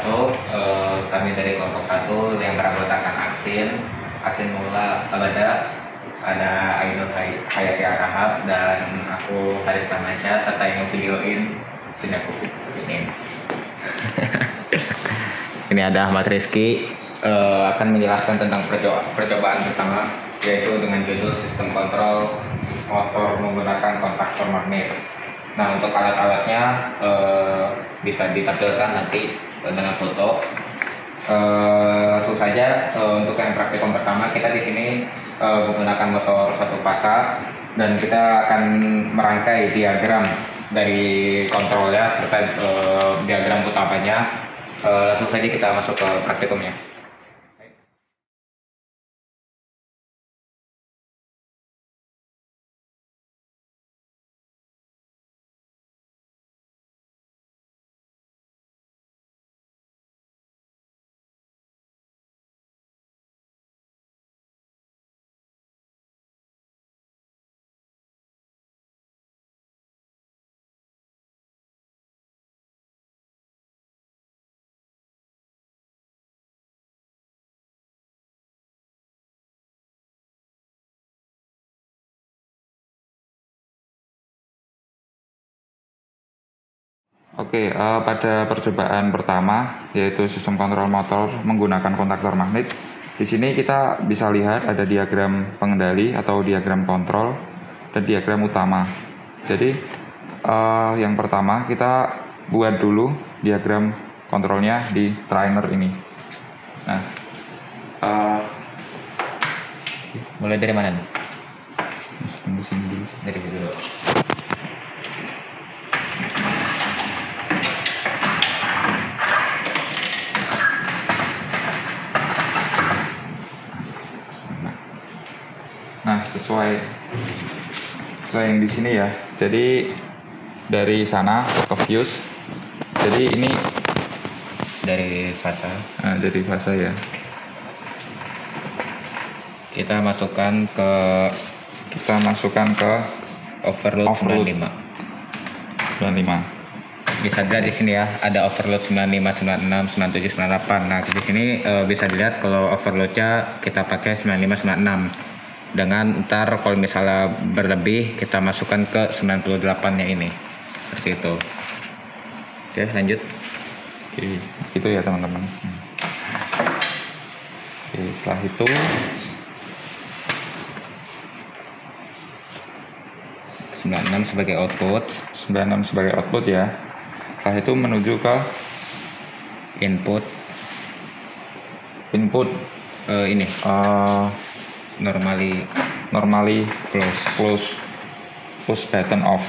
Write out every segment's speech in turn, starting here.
wabarakatuh. Kami dari kelompok 1 yang beranggotakan Aksin Mula Abada, ada Ainul Hayati Arahab, dan aku Haris Ramasya, serta yang videoin sini aku ini. Ini ada Ahmad Rizky, akan menjelaskan tentang percobaan pertama, yaitu dengan judul sistem kontrol motor menggunakan kontaktor magnet. Nah, untuk alat-alatnya bisa ditampilkan nanti dengan foto. Langsung saja, untuk yang praktikum pertama kita di sini menggunakan motor satu fasa, dan kita akan merangkai diagram dari kontrolnya serta diagram utamanya. Langsung saja kita masuk ke praktikumnya. Oke, pada percobaan pertama, yaitu sistem kontrol motor menggunakan kontaktor magnet, di sini kita bisa lihat ada diagram pengendali atau diagram kontrol dan diagram utama. Jadi, yang pertama kita buat dulu diagram kontrolnya di trainer ini. Nah, Mulai dari mana nih? di sini dulu. Dari situ dulu. Nah, sesuai yang di sini ya. Jadi dari sana ke fuse. Jadi ini Dari fasa dari fasa ya. kita masukkan ke overload 95. Bisa dilihat di sini ya, ada overload 95, 96, 97, 98. Nah, di sini bisa dilihat kalau overloadnya kita pakai 95, 96. Dengan ntar kalau misalnya berlebih kita masukkan ke 98-nya ini. Seperti itu. Oke, lanjut. Oke, itu ya teman-teman. Oke, setelah itu 96 sebagai output. 96 sebagai output ya. Setelah itu menuju ke Input ini normally close push button off.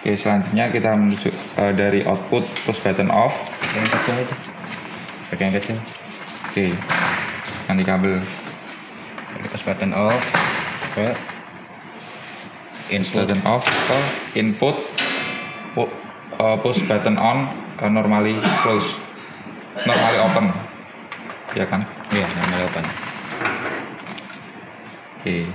Oke, selanjutnya kita menuju dari output push button off. Yang kecil itu. Pakai yang kecil. Oke, ganti kabel. Dari push button off ke Push button off ke input push button on, normally open, ya kan? Iya, normally open. Oke.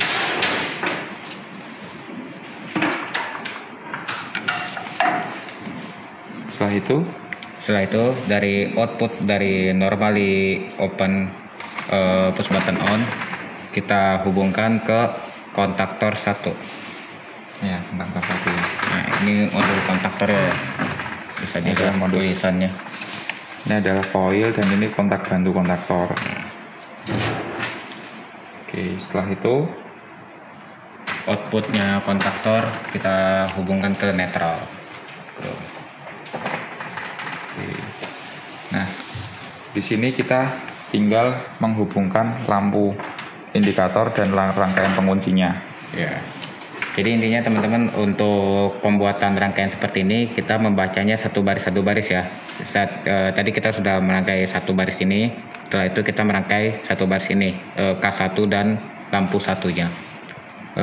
Setelah itu dari output dari normally open push button on kita hubungkan ke kontaktor 1. ya, kontaktor 1. Nah, ini modul kontaktor ya. Bisa dilihat tulisannya. Ini adalah coil dan ini kontak bantu kontaktor. Oke, setelah itu Outputnya kontaktor kita hubungkan ke netral. Tuh. oke. Nah, di sini kita tinggal menghubungkan lampu indikator dan rangkaian penguncinya. Ya. Jadi intinya teman-teman, untuk pembuatan rangkaian seperti ini kita membacanya satu baris ya. Tadi kita sudah merangkai satu baris ini. Setelah itu kita merangkai satu baris ini, K1 dan lampu satunya.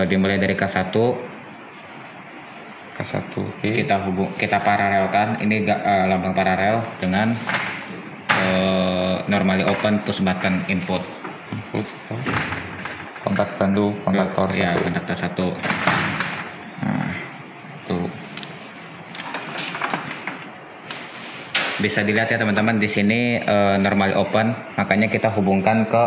Dimulai dari K1. Oke. Kita paralelkan ini lambang paralel dengan normally open push button input. kontak bantu kontaktor ya, satu. kontaktor 1. Nah, tuh. Bisa dilihat ya teman-teman, di sini normally open, makanya kita hubungkan ke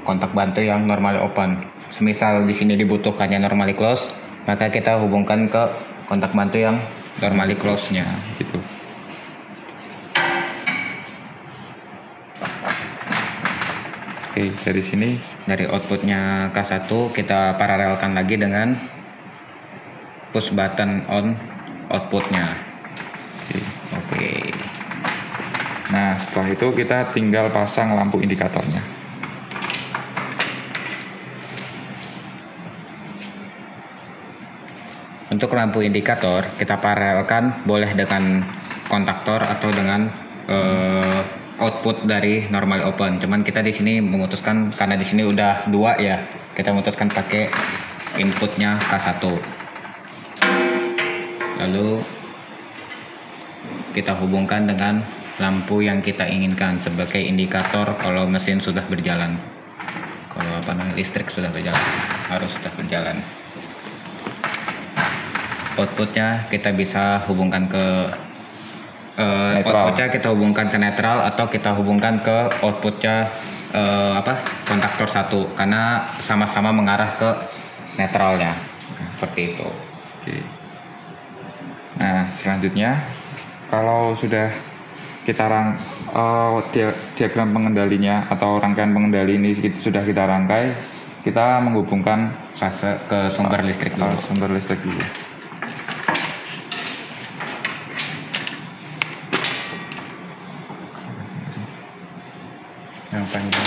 kontak bantu yang normally open. Semisal di sini dibutuhkannya normally close, maka kita hubungkan ke kontak bantu yang normally close-nya gitu. Oke, dari sini Dari outputnya K1 kita paralelkan lagi dengan push button on outputnya. Oke. nah setelah itu kita tinggal pasang lampu indikatornya. Untuk lampu indikator kita paralelkan boleh dengan kontaktor atau dengan output dari normal open. Cuman kita di sini memutuskan karena di sini udah 2 ya, kita memutuskan pakai inputnya K1. Lalu kita hubungkan dengan lampu yang kita inginkan sebagai indikator kalau mesin sudah berjalan. Kalau listrik sudah berjalan, harus sudah berjalan. Outputnya kita bisa hubungkan ke outputnya kita hubungkan ke netral atau kita hubungkan ke outputnya kontaktor 1 karena sama-sama mengarah ke netralnya seperti itu. Oke. Nah selanjutnya kalau sudah kita diagram pengendalinya atau rangkaian pengendali ini sudah kita rangkai, kita menghubungkan Fase ke sumber listrik dulu. Sumber listrik dulu. Yang panjang.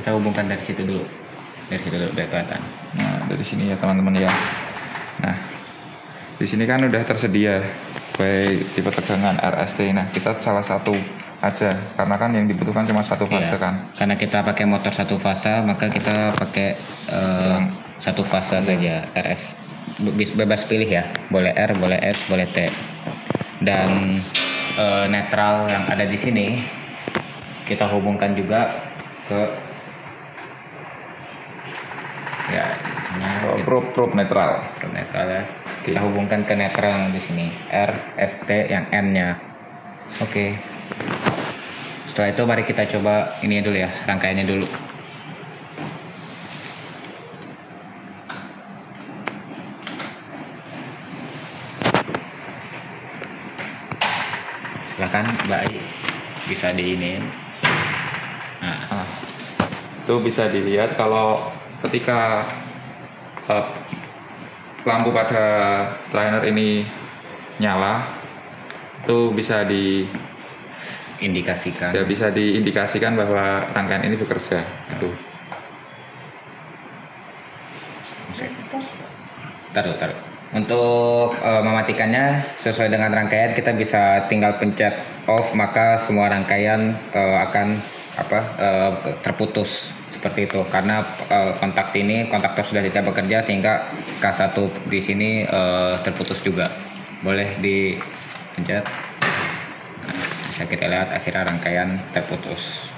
Kita hubungkan dari situ dulu. Dari situ dulu biar kelihatan. Nah, dari sini ya teman-teman ya. Nah, di sini kan udah tersedia baik tipe tegangan RST. Nah, kita salah satu aja karena kan yang dibutuhkan cuma satu fase kan. Karena kita pakai motor satu fase, maka kita pakai satu fase saja RS. Bebas pilih ya, boleh R, boleh S, boleh T. Dan netral yang ada di sini kita hubungkan juga ke ya probe netral. Probe netral ya. Kita hubungkan ke netral yang di sini R, S, T yang N-nya. Oke. Setelah itu mari kita coba ini dulu ya, rangkaiannya dulu. Silakan Mbak Ai, bisa diinin. Nah, itu bisa dilihat kalau ketika lampu pada trainer ini nyala, itu bisa diindikasikan bahwa rangkaian ini bekerja. Itu. Taruh. Untuk mematikannya sesuai dengan rangkaian kita bisa tinggal pencet off, maka semua rangkaian akan terputus seperti itu karena kontaktor sudah tidak bekerja sehingga K1 di sini terputus juga. Boleh dipencet. Nah, bisa kita lihat akhirnya rangkaian terputus.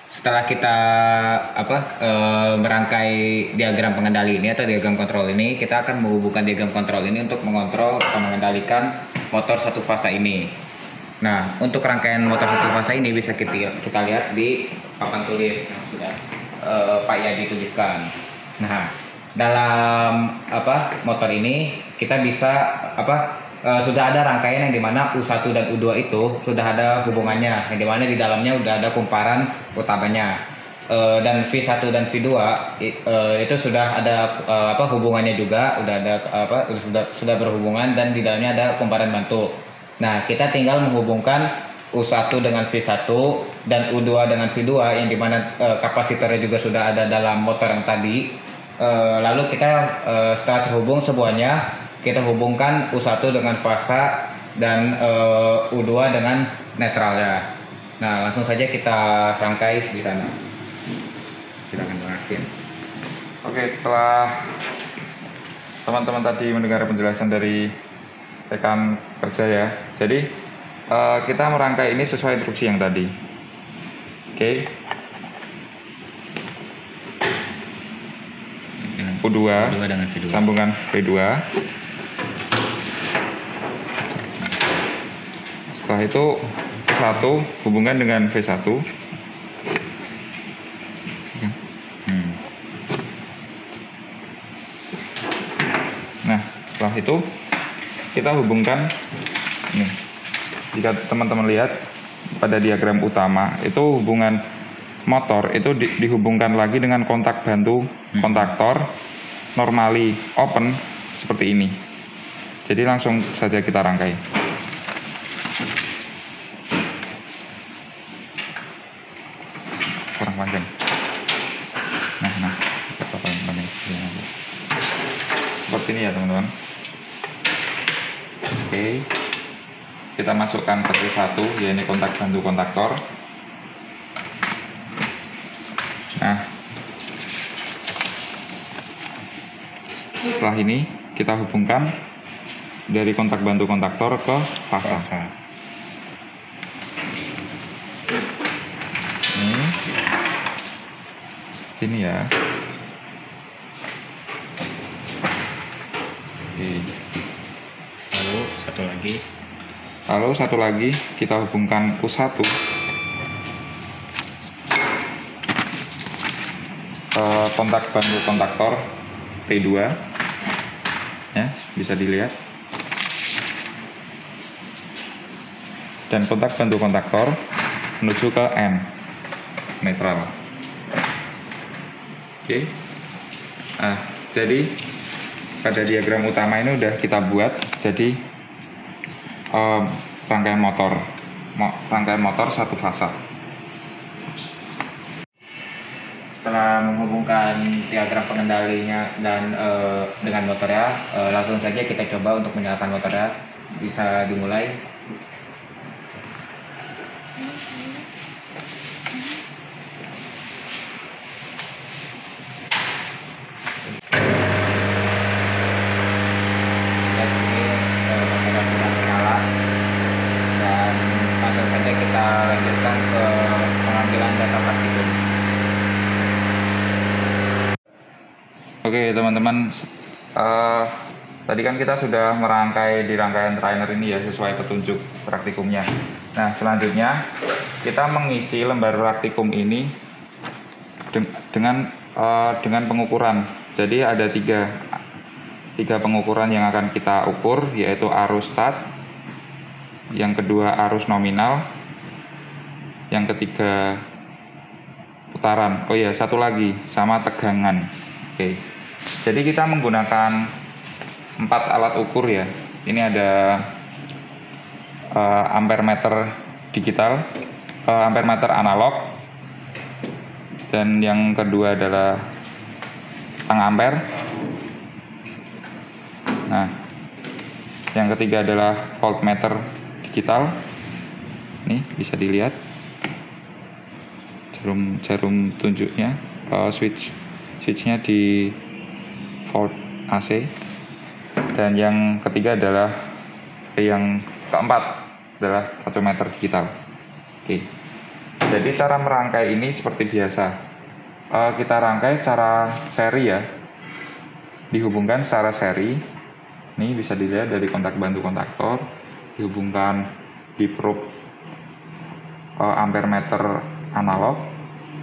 Setelah kita merangkai diagram pengendali ini atau diagram kontrol ini, kita akan menghubungkan diagram kontrol ini untuk mengontrol atau mengendalikan motor satu fase ini. Nah, untuk rangkaian motor satu fase ini bisa kita lihat di papan tulis yang sudah Pak Yadi tuliskan. Nah, dalam motor ini kita bisa sudah ada rangkaian yang dimana U1 dan U2 itu sudah ada hubungannya, yang dimana di dalamnya udah ada kumparan utamanya, dan V1 dan V2 itu sudah ada hubungannya juga, udah ada sudah berhubungan dan di dalamnya ada kumparan bantu. Nah, kita tinggal menghubungkan U1 dengan V1 dan U2 dengan V2 yang dimana kapasitornya juga sudah ada dalam motor yang tadi. Lalu kita setelah terhubung semuanya, kita hubungkan U1 dengan fase dan U2 dengan netralnya. Nah, langsung saja kita rangkai di sana. Silakan Bang Asin. Oke, setelah teman-teman tadi mendengar penjelasan dari rekan kerja ya. Jadi kita merangkai ini sesuai instruksi yang tadi. Oke. U2 dengan V2. Sambungan V2. Setelah itu V1 hubungan dengan V1. Nah, setelah itu kita hubungkan ini. Jika teman-teman lihat pada diagram utama itu hubungan motor itu dihubungkan lagi dengan kontak bantu kontaktor normally open seperti ini. Jadi langsung saja kita rangkai. Kurang panjang. Nah, seperti ini ya teman-teman. Oke, kita masukkan ke V1, ya ini kontak bantu kontaktor. Nah, setelah ini kita hubungkan dari kontak bantu kontaktor ke fasa. Ini ya. Oke. Lalu satu lagi kita hubungkan U1 ke kontak bantu kontaktor P2 ya, bisa dilihat, dan kontak bantu kontaktor menuju ke N netral. Oke. Nah, jadi pada diagram utama ini udah kita buat jadi rangkaian motor satu fasa. Setelah menghubungkan diagram pengendalinya dan dengan motornya, langsung saja kita coba untuk menyalakan motornya. Bisa dimulai. Kita lanjutkan ke pengambilan data praktikum. Oke teman-teman, tadi kan kita sudah merangkai di rangkaian trainer ini ya sesuai petunjuk praktikumnya. Nah, selanjutnya kita mengisi lembar praktikum ini dengan pengukuran. Jadi ada tiga pengukuran yang akan kita ukur, yaitu arus start, yang kedua arus nominal, yang ketiga putaran. Oh ya, satu lagi sama tegangan. Oke. Jadi kita menggunakan 4 alat ukur ya. Ini ada ampere meter digital, ampere meter analog, dan yang kedua adalah tang ampere. Nah, yang ketiga adalah voltmeter digital. Nih bisa dilihat jarum tunjuknya, switchnya di volt AC, dan yang ketiga adalah yang keempat adalah voltmeter digital. Oke, jadi cara merangkai ini seperti biasa, kita rangkai secara seri ya, dihubungkan secara seri. Ini bisa dilihat dari kontak bantu kontaktor, dihubungkan di probe ampere meter analog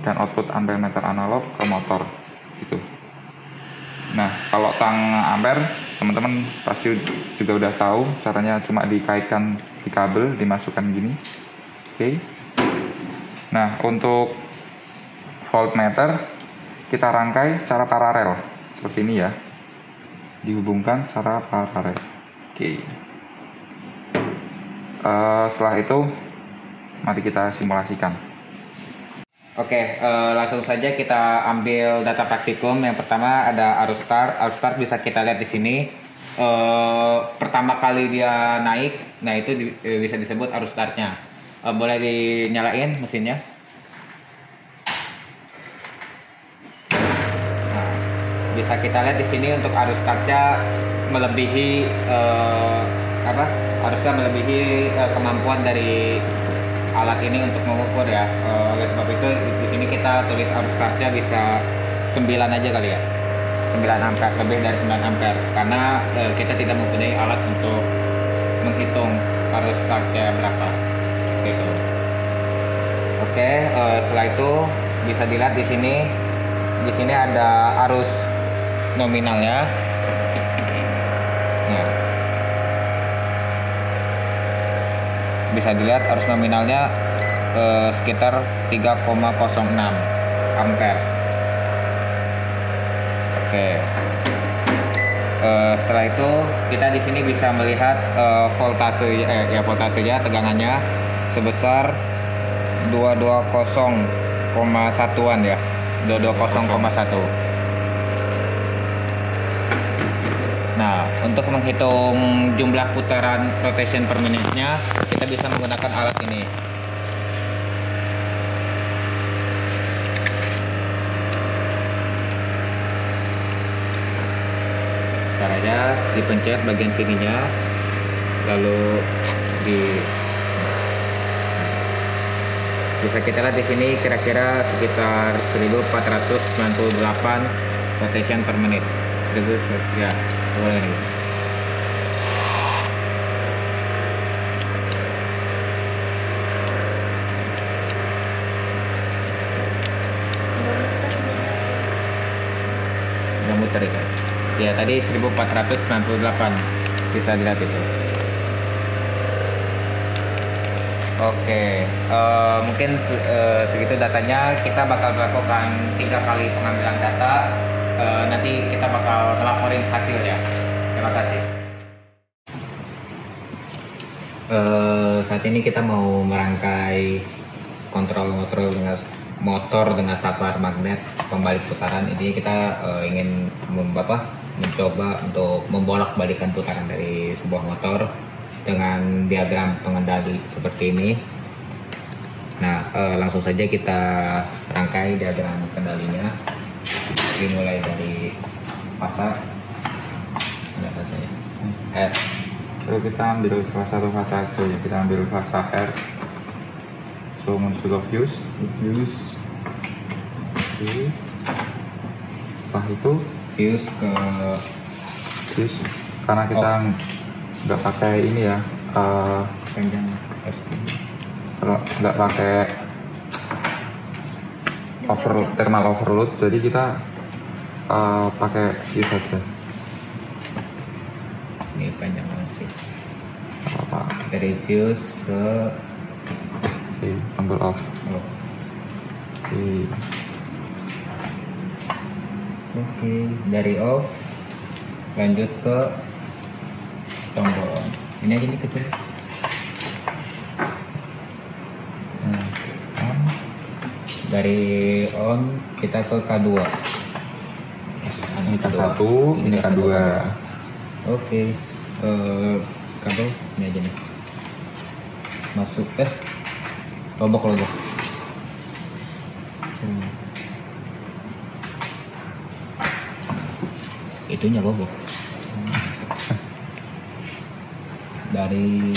dan output ampere meter analog ke motor gitu. Nah, kalau tang ampere teman-teman pasti juga udah tahu caranya, cuma dikaitkan di kabel, dimasukkan gini. Oke. Nah, untuk voltmeter kita rangkai secara paralel seperti ini ya, dihubungkan secara paralel. Oke. Setelah itu mari kita simulasikan. Oke, langsung saja kita ambil data praktikum. Yang pertama ada arus start. Arus start bisa kita lihat di sini. Pertama kali dia naik, nah itu bisa disebut arus startnya. Boleh dinyalain mesinnya. Nah, bisa kita lihat di sini untuk arus startnya melebihi harusnya melebihi kemampuan dari alat ini untuk mengukur ya. Oleh sebab itu di sini kita tulis arus startnya bisa 9 aja kali ya, 9 ampere, lebih dari 9 ampere, karena kita tidak mempunyai alat untuk menghitung arus startnya berapa gitu. Oke, setelah itu bisa dilihat di sini ada arus nominalnya. Ya. Bisa dilihat arus nominalnya sekitar 3,06 ampere. Oke. Setelah itu kita di sini bisa melihat voltasenya, tegangannya sebesar 220,1-an ya. 220,1. Nah, untuk menghitung jumlah putaran rotation per menitnya, kita bisa menggunakan alat ini. Caranya dipencet bagian sininya, lalu bisa kita lihat di sini kira-kira sekitar 1498 rotation per menit. 1000 ya. Boleh nih. Udah muter ya. Ya tadi 1498 bisa dilihat itu. Oke, mungkin segitu datanya. Kita bakal melakukan 3 kali pengambilan data. Nanti kita bakal ngelaporin hasilnya. Terima kasih. Saat ini kita mau merangkai kontrol motor dengan saklar magnet pembalik putaran. Ini kita ingin mencoba untuk membolak-balikan putaran dari sebuah motor dengan diagram pengendali seperti ini. Nah, langsung saja kita rangkai diagram kendalinya. Dimulai dari fasa, ada fasanya R. Lalu kita ambil salah satu fasa aja ya, kita ambil fasa R. So menuju ke fuse. Oke. Setelah itu Fuse ke fuse, karena kita nggak pakai ini ya, panjang nggak pakai thermal overload, jadi kita pakai fuse saja. Ini panjang banget sih. Apa? Dari fuse ke tombol off. Oke, dari off lanjut ke tombol on. Ini aja nih kecil. On. Dari on kita ke K2. Ini K1, ini K2. Oke, kabel ini aja nih. Masuk lobok. Itunya lobok. Dari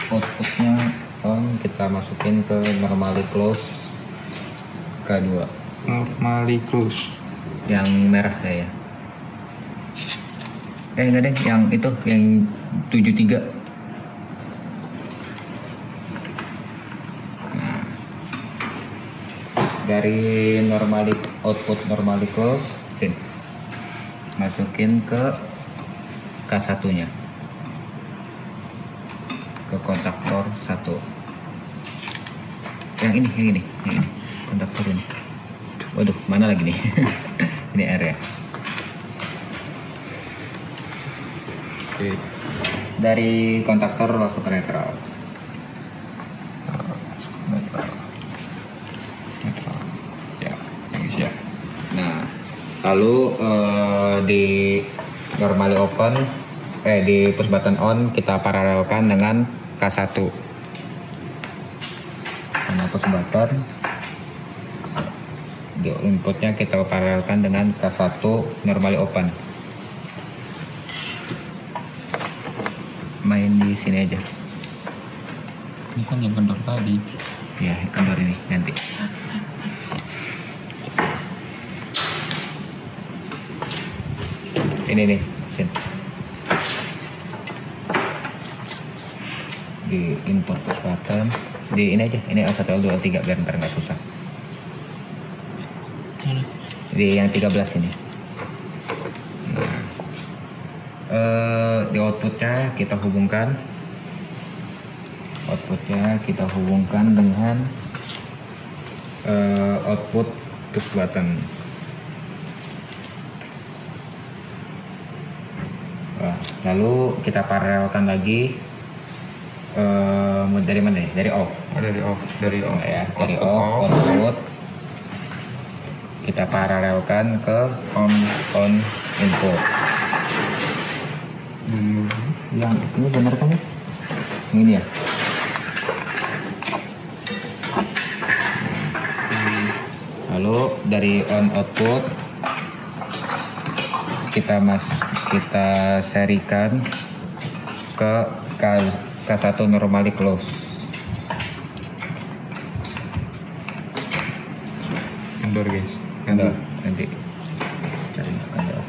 outputnya on kita masukin ke normally close K2. Normally close. Yang merah ya. Enggak deh, yang itu yang 73. Nah, dari output normally close, masukin ke K1 nya, ke kontaktor 1. Yang ini kontaktor ini. Waduh, mana lagi nih? Ini R ya. Oke. Dari kontaktor langsung ke netral. Ya, bagus ya. Nah, lalu di normally open, di push button on kita paralelkan dengan K1. Nah, push button di inputnya kita paralelkan dengan K1 normally open. main di sini aja. Ini kan yang kendor tadi. Ya, kendor ini ganti. Ini nih, sini. Di input push button, di ini aja, ini L1, L2, L3 biar ntar nggak susah. Di yang 13 ini. Nah, di outputnya kita hubungkan. Dengan output push button. Lalu kita paralelkan lagi dari mana ya? Dari off. Dari off Ya, dari off output. Kita paralelkan ke on input. Yang ini benar kan ya? Ini ya. Lalu dari on output kita serikan ke K1 normally close. Kendor guys. Kendor nanti cari kendor.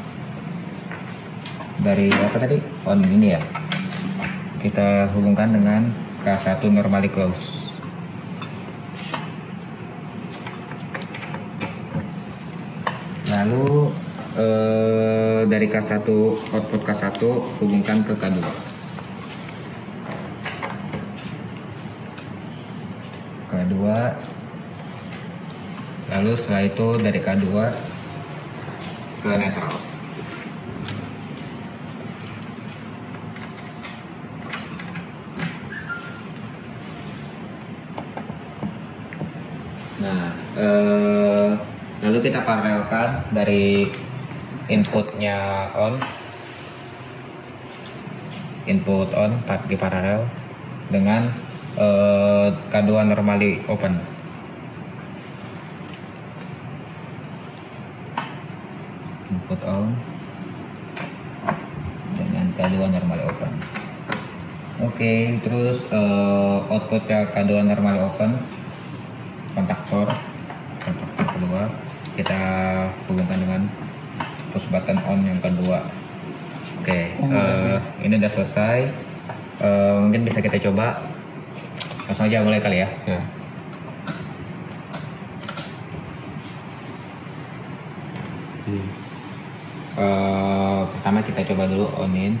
Dari apa tadi? On ini ya. Kita hubungkan dengan K1 normally close. Lalu dari K1 output K1 hubungkan ke K2. Lalu setelah itu dari K2 ke netral. Nah, lalu kita paralelkan dari inputnya input on di paralel dengan K2 normally open. Input on dengan K2 normally open. Oke, terus outputnya K2 normally open, kontaktor kedua kita hubungkan dengan push button on yang kedua. Oke, ini udah selesai. Mungkin bisa kita coba langsung aja mulai kali ya. Ya. Pertama kita coba dulu onin.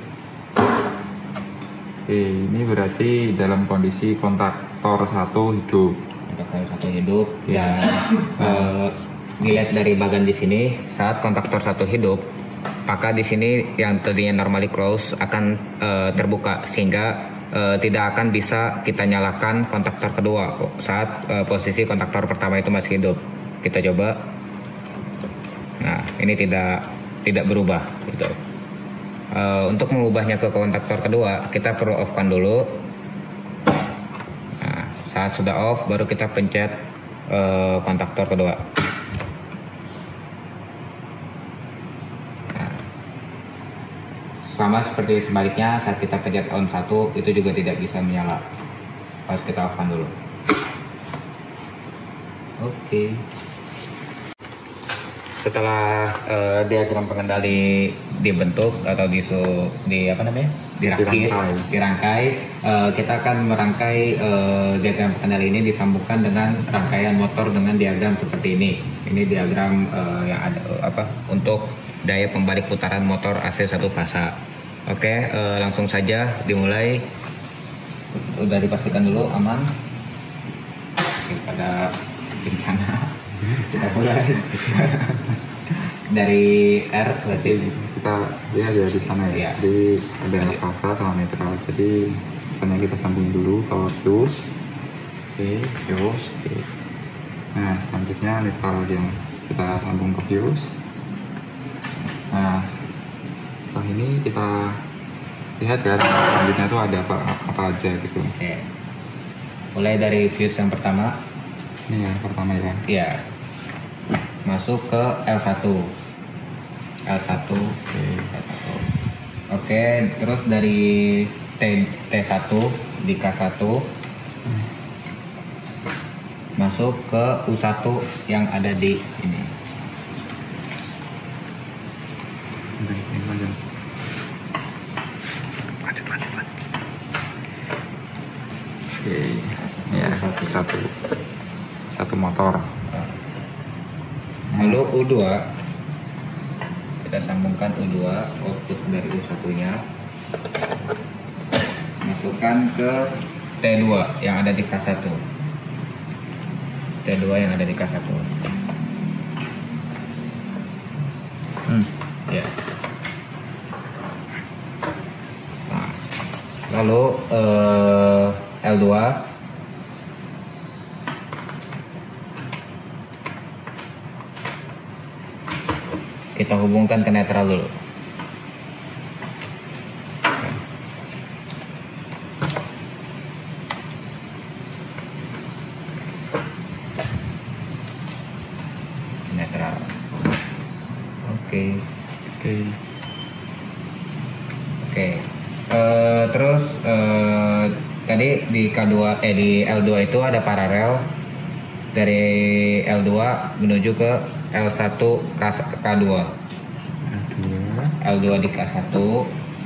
Oke, ini berarti dalam kondisi kontaktor 1 hidup. Kontaktor 1 hidup. Ya. Dan dilihat dari bagian di sini, saat kontaktor 1 hidup, maka di sini yang tadinya normally close akan terbuka sehingga tidak akan bisa kita nyalakan kontaktor kedua saat posisi kontaktor pertama itu masih hidup. Kita coba. Nah, ini tidak berubah gitu. Untuk mengubahnya ke kontaktor kedua, kita perlu off-kan dulu. Nah, saat sudah off, baru kita pencet kontaktor kedua. Nah, sama seperti sebaliknya, saat kita pencet on 1, itu juga tidak bisa menyala. Harus kita off-kan dulu. Oke. Setelah diagram pengendali dibentuk atau dirangkai, kita akan merangkai diagram pengendali ini disambungkan dengan rangkaian motor dengan diagram seperti ini. Ini diagram yang ada untuk daya pembalik putaran motor AC 1 fasa. Oke, langsung saja dimulai. Udah dipastikan dulu aman daripada bencana. Kita mulai dari R, berarti Kita di sana ya. Iya. Jadi ada fasa sama netral. Jadi misalnya kita sambung dulu power fuse. Oke, fuse. Oke. Nah, selanjutnya netral yang kita sambung ke fuse. Nah, setelah ini kita lihat kan selanjutnya tuh ada apa aja gitu. Oke. Mulai dari fuse yang pertama. Ini yang pertama ya. Ya, masuk ke L1. L1. Oke. Oke, terus dari T1 di K1 masuk ke U1 yang ada di ini. Oke, ya satu motor. Lalu U2 kita sambungkan U2 output dari U1-nya, masukkan ke T2 yang ada di K1. T2 yang ada di K1. Ya. Nah, lalu L2 kita hubungkan ke netral dulu. Netral. Oke. Terus tadi di K2 di L2 itu ada paralel dari L2 menuju ke L1 K2. L2 di K1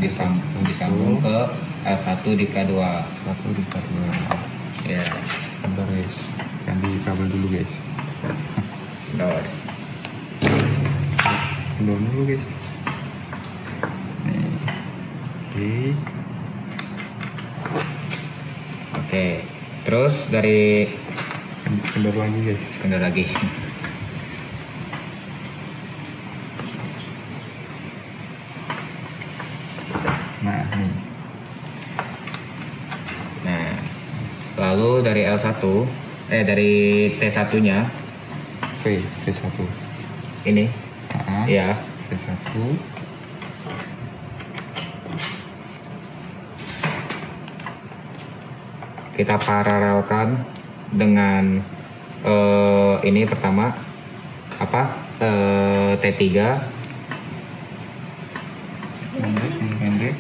disambung ke L1 di K2. Ya. Bentar guys, ganti kabel dulu guys. Kendor dulu guys. Nih. Oke. Terus dari Kendor lagi guys. kendor lagi. Nah, nih. Nah, lalu dari L1 dari T1-nya T1. ini ya, T1. kita paralelkan dengan ini pertama T3 pendek.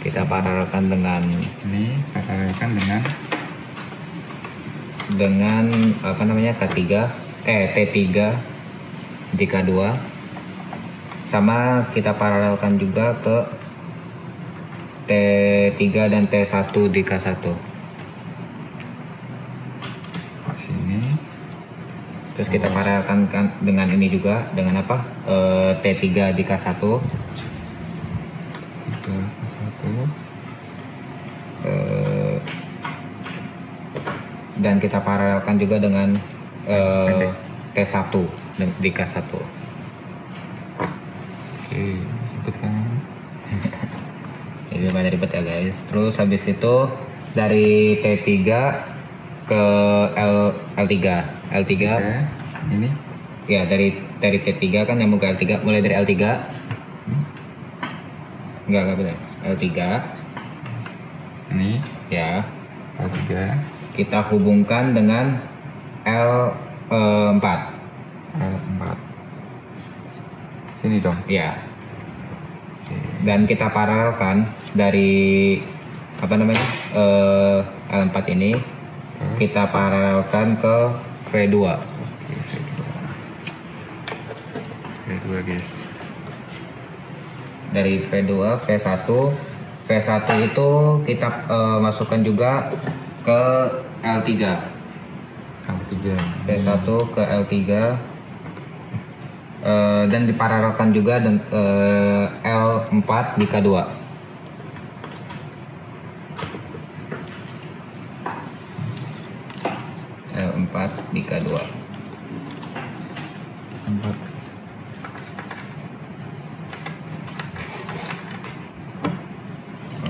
kita paralelkan dengan Ini paralelkan dengan K3 T3 di K2, sama kita paralelkan juga ke T3 dan T1 di K1. sini. Terus kita paralelkan dengan ini juga dengan T3 di K1. Dan kita paralelkan juga dengan T1 di K1. Oke, ribet kan? Ini banyak ribet ya guys. Terus habis itu dari T3 ke L3. Ini Ya, dari T3 kan nyambung ke L3, mulai dari L3. Enggak benar. L3 ini ya. L3. Kita hubungkan dengan L4. L4. Sini dong. Ya. Dan kita paralelkan dari L4 ini kita paralelkan ke V2. V2 guys. Dari V2 V1 itu kita masukkan juga ke L3. V1 ke L3 dan diparalelkan juga dengan L4 di K2. L4 di K2. 4.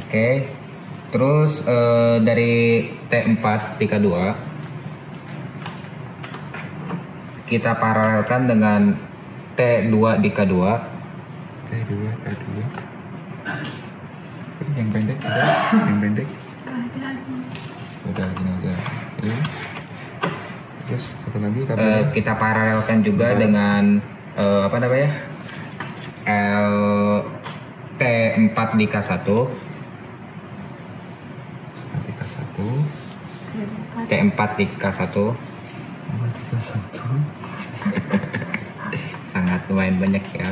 Oke. Terus dari T4 di K2 kita paralelkan dengan T2 di K2. T2. Yang pendek ada? Yang pendek? Udah gini aja. Oke. Terus satu lagi kabelnya. Kita paralelkan juga dengan L T T4 di K1. T4 di K1. Sangat lumayan banyak ya.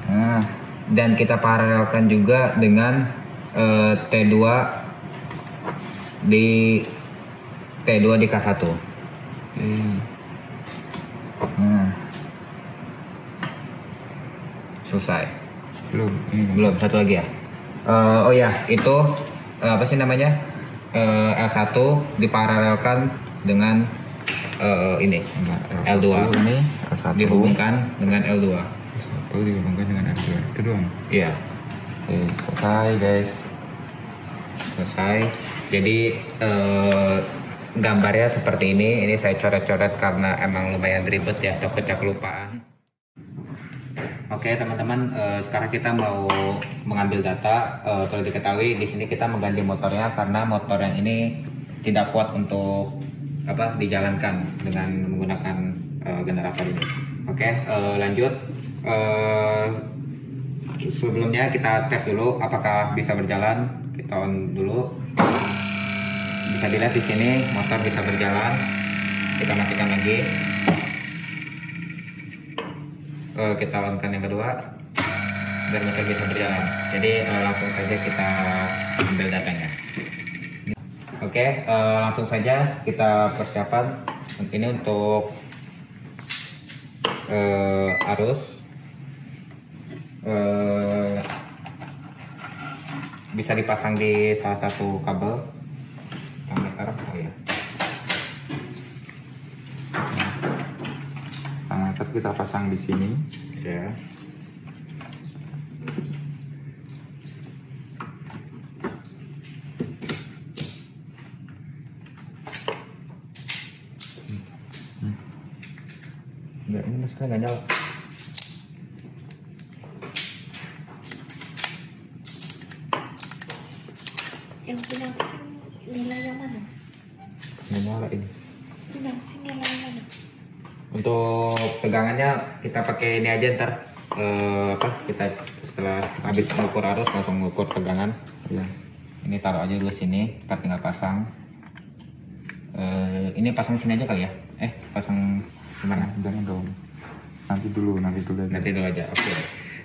Nah, dan kita paralelkan juga dengan T2 di K1. Nah, selesai. Belum satu lagi ya. Oh ya, itu apa sih namanya? L1 diparalelkan dengan ini L2. Ini L1 dihubungkan dengan L2. L1 dihubungkan dengan L2. Itu doang. Iya. Oke, selesai guys. Selesai. Jadi gambarnya seperti ini. Ini saya coret-coret karena emang lumayan ribet ya, takutnya kelupaan. Oke teman-teman, sekarang kita mau mengambil data. Perlu diketahui di sini kita mengganti motornya karena motor yang ini tidak kuat untuk dijalankan dengan menggunakan generator ini. Oke, lanjut. Sebelumnya kita tes dulu apakah bisa berjalan. Kita on dulu. Bisa dilihat di sini motor bisa berjalan. Kita matikan lagi. Kita on-kan yang kedua biar motor bisa berjalan. Jadi langsung saja kita ambil datanya. Oke, langsung saja kita persiapan ini untuk arus. Bisa dipasang di salah satu kabel ammeter. Oh ya. Ammeter kita pasang di sini. Ya. Enggak, ini masih nggak nyala. Yang financing nilai yang mana? Nggak nyala ini. Financing nilai yang mana? Untuk tegangannya kita pakai ini aja ntar. Kita setelah habis mengukur arus langsung mengukur tegangan. Ya. Ini taruh aja dulu sini, kita tinggal pasang. Ini pasang sini aja kali ya? Pasang gimana? Jangan dong. Nanti dulu aja. Nanti dulu aja. Oke.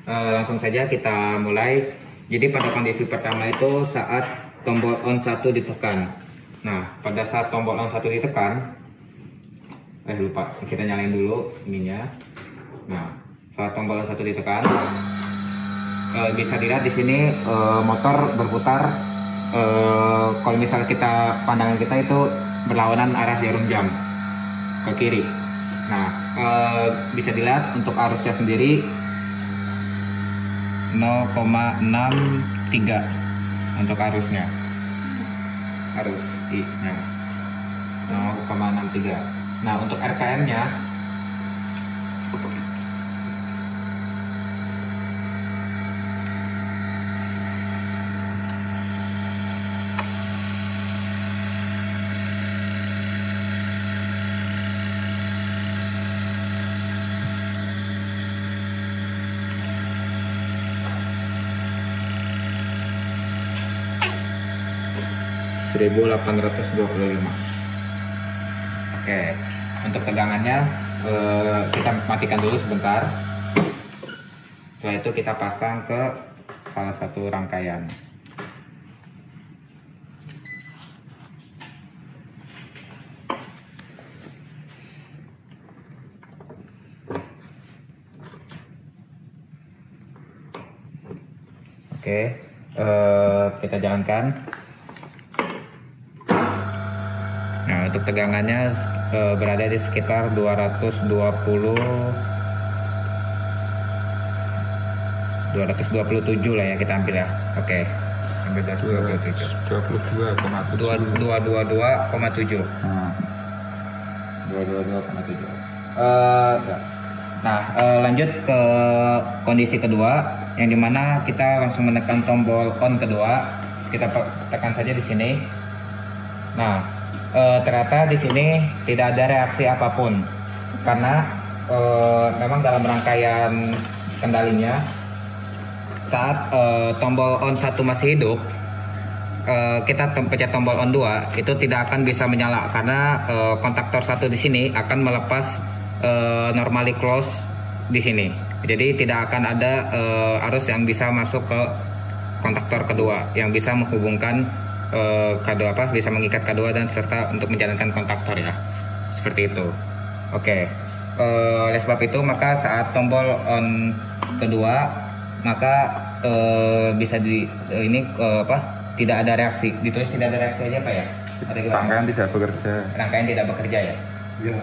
Langsung saja kita mulai. Jadi pada kondisi pertama itu saat tombol on 1 ditekan. Nah, pada saat tombol on 1 ditekan, lupa, kita nyalain dulu ininya. Nah, saat tombol on 1 ditekan, bisa dilihat di sini motor berputar. Kalau misalnya pandangan kita itu berlawanan arah jarum jam ke kiri. Nah, bisa dilihat untuk arusnya sendiri 0,63 untuk arusnya. Arus I-nya 0,63. Nah, untuk RPM-nya (1825). Oke, untuk tegangannya kita matikan dulu sebentar. Setelah itu kita pasang ke salah satu rangkaian. Oke, kita jalankan. Nah, untuk tegangannya berada di sekitar 227 lah ya, kita ambil ya. Oke, ambil 227. 222,7. Nah, 222,7. Lanjut ke kondisi kedua, yang dimana kita langsung menekan tombol on kedua. Kita tekan saja di sini. Nah, ternyata di sini tidak ada reaksi apapun karena memang dalam rangkaian kendalinya saat tombol on 1 masih hidup, kita pencet tombol on 2 itu tidak akan bisa menyala karena kontaktor 1 di sini akan melepas normally close di sini. Jadi tidak akan ada arus yang bisa masuk ke kontaktor kedua yang bisa menghubungkan K2 bisa mengikat K2 dan serta untuk menjalankan kontaktor ya. Seperti itu. Oke. Oleh sebab itu maka saat tombol on kedua maka bisa tidak ada reaksi. Ditulis tidak ada reaksi aja Pak ya? Rangkaian tidak bekerja. Rangkaian tidak bekerja ya? Ya,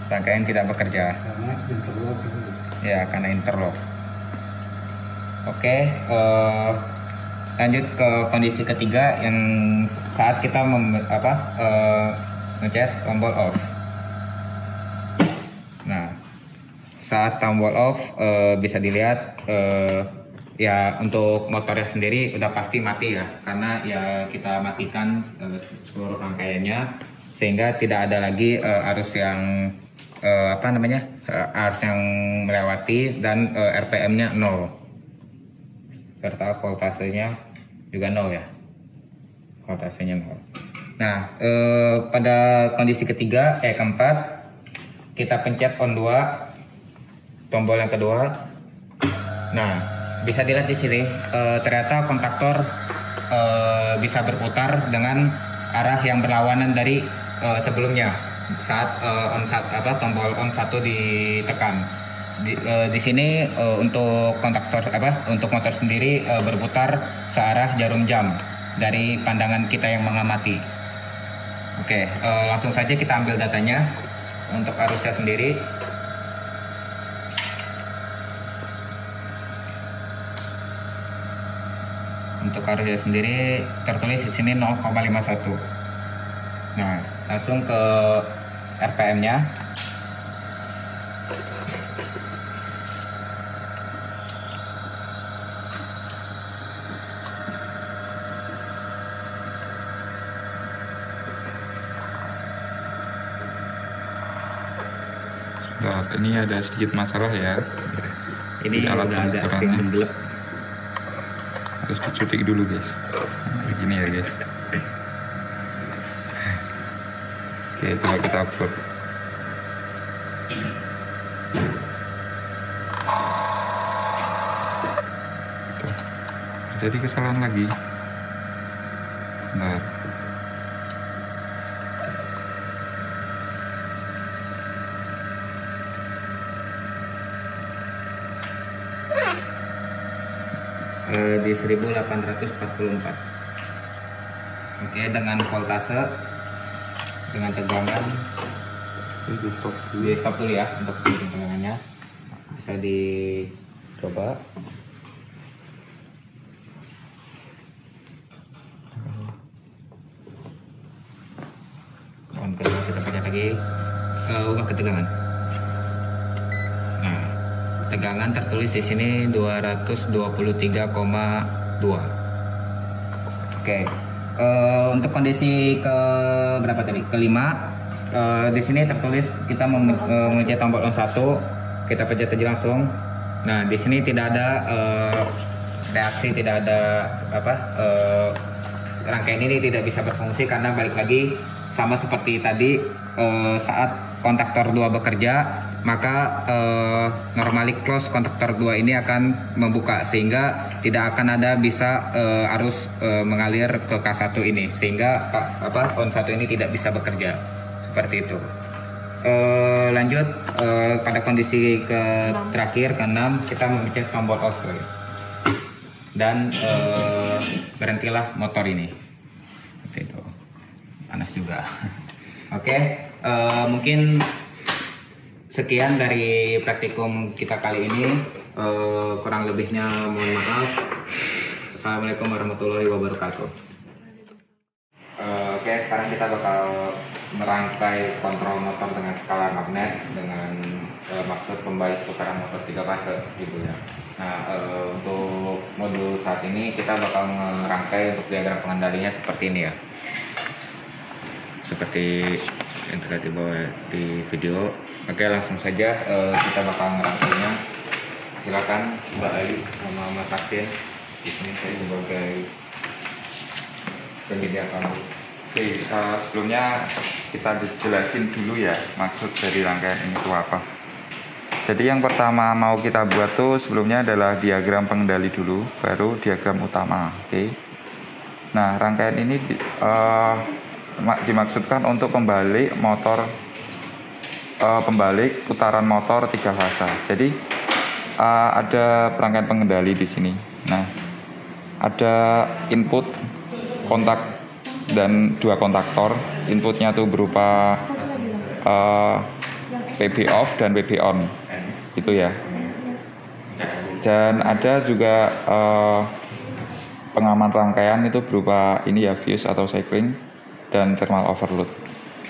Rangkaian tidak bekerja. karena interlock itu. Ya, karena interlock. Oke, lanjut ke kondisi ketiga yang saat kita ngecet tombol off. Nah, saat tombol off bisa dilihat ya untuk motornya sendiri udah pasti mati ya, karena ya kita matikan seluruh rangkaiannya sehingga tidak ada lagi arus yang arus yang melewati dan RPM-nya 0 serta voltasenya juga 0 ya, voltasenya 0. Nah, pada kondisi keempat kita pencet on 2 tombol yang kedua. Nah, bisa dilihat di sini ternyata kontaktor bisa berputar dengan arah yang berlawanan dari sebelumnya saat tombol on 1 ditekan. Di sini untuk kontaktor untuk motor sendiri berputar searah jarum jam dari pandangan kita yang mengamati. Oke, langsung saja kita ambil datanya untuk arusnya sendiri. Untuk arusnya sendiri tertulis di sini 0,51. Nah, langsung ke RPM-nya. Nah, ini ada sedikit masalah ya. Ini alat udah agak pengukurannya. sedikit menggelap. Harus dicutik dulu guys. Begini ya guys. Oke, coba kita upload. Tuh. Jadi kesalahan lagi. Nah, di 1844. Oke, dengan voltase, dengan tegangan di stop dulu. di stop dulu ya untuk tegangannya. Bisa dicoba. On kedua kita pencet lagi, ubah ketegangan. Nah, tegangan tertulis di sini 223,2. Oke. Untuk kondisi ke berapa tadi? Kelima. Di sini tertulis kita mencet tombol on 1, kita pencet aja langsung. Nah, di sini tidak ada reaksi, tidak ada rangkaian ini tidak bisa berfungsi karena balik lagi sama seperti tadi saat kontaktor 2 bekerja, maka normally close kontaktor 2 ini akan membuka sehingga tidak akan ada bisa arus mengalir ke K1 ini sehingga on 1 ini tidak bisa bekerja seperti itu. Lanjut pada kondisi terakhir ke-6 kita memencet tombol off dan berhentilah motor ini seperti itu. Panas juga. Oke, mungkin sekian dari praktikum kita kali ini. Kurang lebihnya mohon maaf. Assalamualaikum warahmatullahi wabarakatuh. Oke, sekarang kita bakal merangkai kontrol motor dengan skala magnet dengan maksud pembalik putaran motor 3 fase gitu ya. Nah, untuk modul saat ini kita bakal merangkai untuk diagram pengendalinya seperti ini ya. Seperti yang terlihat di bawah di video. Oke, langsung saja kita bakal ngerangkainya. Silakan Mbak Ayu sama Mas Aksin. Di sini saya sebagai penyedia sampel. Oke, sebelumnya kita jelasin dulu ya maksud dari rangkaian ini itu apa. Jadi yang pertama mau kita buat tuh sebelumnya adalah diagram pengendali dulu, baru diagram utama. Oke. Nah, rangkaian ini dimaksudkan untuk pembalik motor, pembalik putaran motor 3 fasa. Jadi ada rangkaian pengendali di sini. Nah, ada input, kontak, dan 2 kontaktor. Inputnya tuh berupa PB off dan PB on, gitu ya. Dan ada juga pengaman rangkaian itu berupa ini ya, fuse atau cycling dan thermal overload.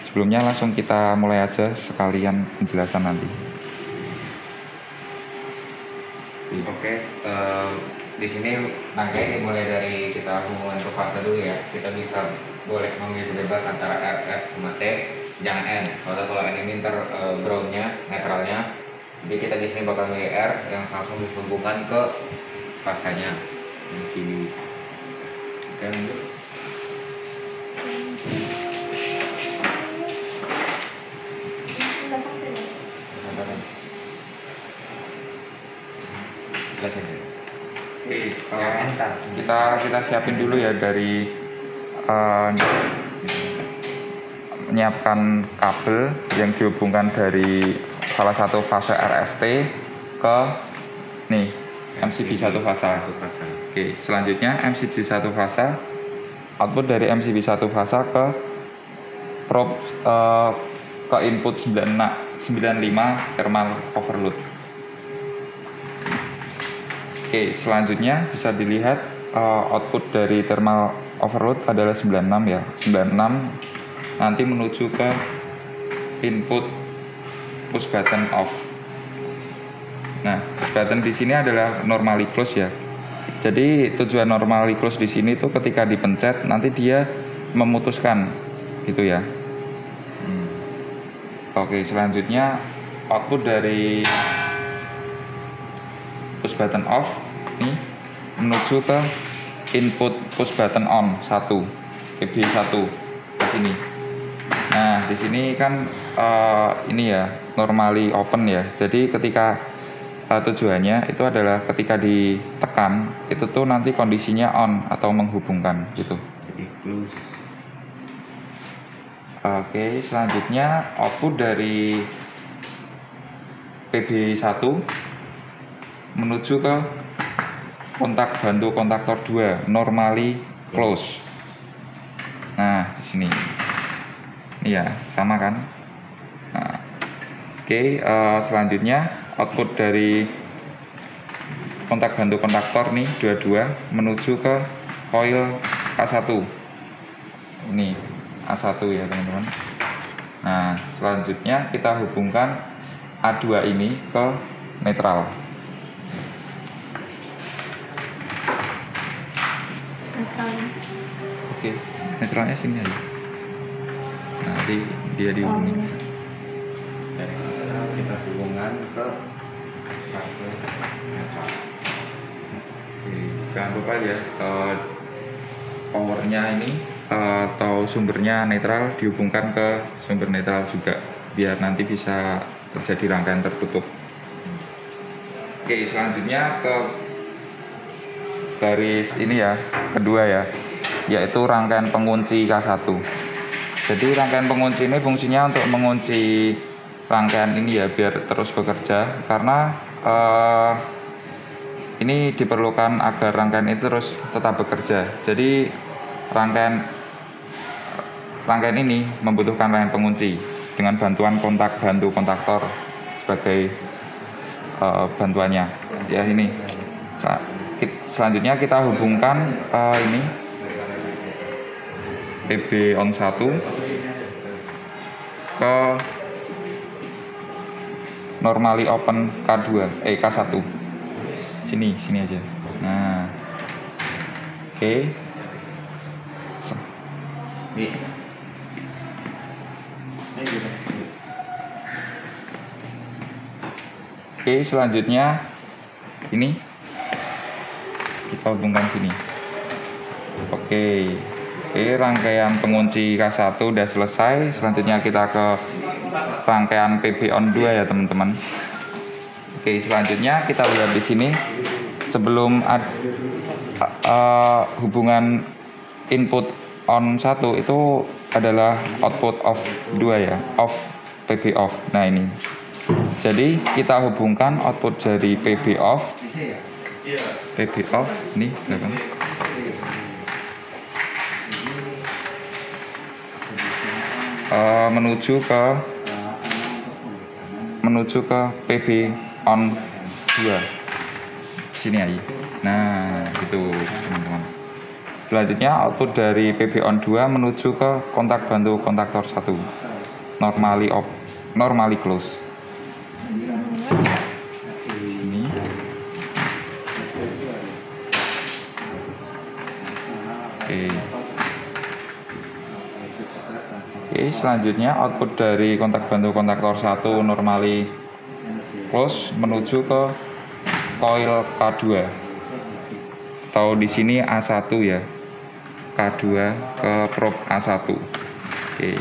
Sebelumnya langsung kita mulai aja sekalian penjelasan nanti. Oke, di sini rangkaian dimulai dari kita hubungan ke fase dulu ya. Kita bisa boleh memilih bebas antara RS sama T, jangan N. Soalnya kalau N ini ntar groundnya, netralnya. Jadi kita di sini bakal milih R yang langsung dihubungkan ke fasenya. Di sini. Oke, lanjut. Kita siapin dulu ya dari menyiapkan kabel yang dihubungkan dari salah satu fase RST ke nih MCB 1 fasa. Oke, selanjutnya MCB 1 fasa, output dari MCB 1 fasa ke probe ke input 95 thermal overload. Oke, selanjutnya bisa dilihat output dari thermal overload adalah 96 ya. 96 nanti menuju ke input push button off. Nah, push button di sini adalah normally close ya. Jadi tujuan normally close di sini tuh ketika dipencet nanti dia memutuskan gitu ya. Oke, selanjutnya output dari push button off nih menuju ke input push button on 1 PB1 di sini. Nah, di sini kan ini ya normally open ya. Jadi ketika tujuannya itu adalah ketika ditekan itu tuh nanti kondisinya on atau menghubungkan gitu. Jadi close. Oke, selanjutnya output dari PB1 menuju ke kontak bantu kontaktor 2 normally close. Nah, di sini. Ini ya, sama kan? Nah, oke, selanjutnya output dari kontak bantu kontaktor nih 22 menuju ke coil A1. Ini A1 ya, teman-teman. Nah, selanjutnya kita hubungkan A2 ini ke netral. Oke, netralnya sini aja. Nanti dia dihubungin. Kita hubungan ke fase netral. Jangan lupa ya, powernya ini atau sumbernya netral dihubungkan ke sumber netral juga, biar nanti bisa terjadi rangkaian tertutup. Oke, selanjutnya ke garis ini ya, kedua ya, yaitu rangkaian pengunci K1. Jadi rangkaian pengunci ini fungsinya untuk mengunci rangkaian ini ya, biar terus bekerja, karena ini diperlukan agar rangkaian itu terus tetap bekerja. Jadi rangkaian ini membutuhkan rangkaian pengunci dengan bantuan kontak bantu kontaktor sebagai bantuannya. Ya ini. Selanjutnya kita hubungkan ini PB on 1 ke normally open K1. Sini aja. Nah. Oke. Oke, selanjutnya ini kita hubungkan sini. Oke, rangkaian pengunci K1 udah selesai. Selanjutnya kita ke rangkaian PB on 2 ya teman-teman. Oke, selanjutnya kita lihat di sini sebelum hubungan input on 1 itu adalah output off 2 ya, off PB off. Nah ini. Jadi kita hubungkan output dari PB off ini belakang. Menuju ke PB on 2 sini aja. Nah gitu teman-teman. Selanjutnya output dari PB on 2 menuju ke kontak bantu kontaktor 1 normally close. Sini. Oke, selanjutnya output dari kontak bantu kontaktor 1 normally close menuju ke coil K2 atau di sini A1 ya, K2 ke probe A1. Oke.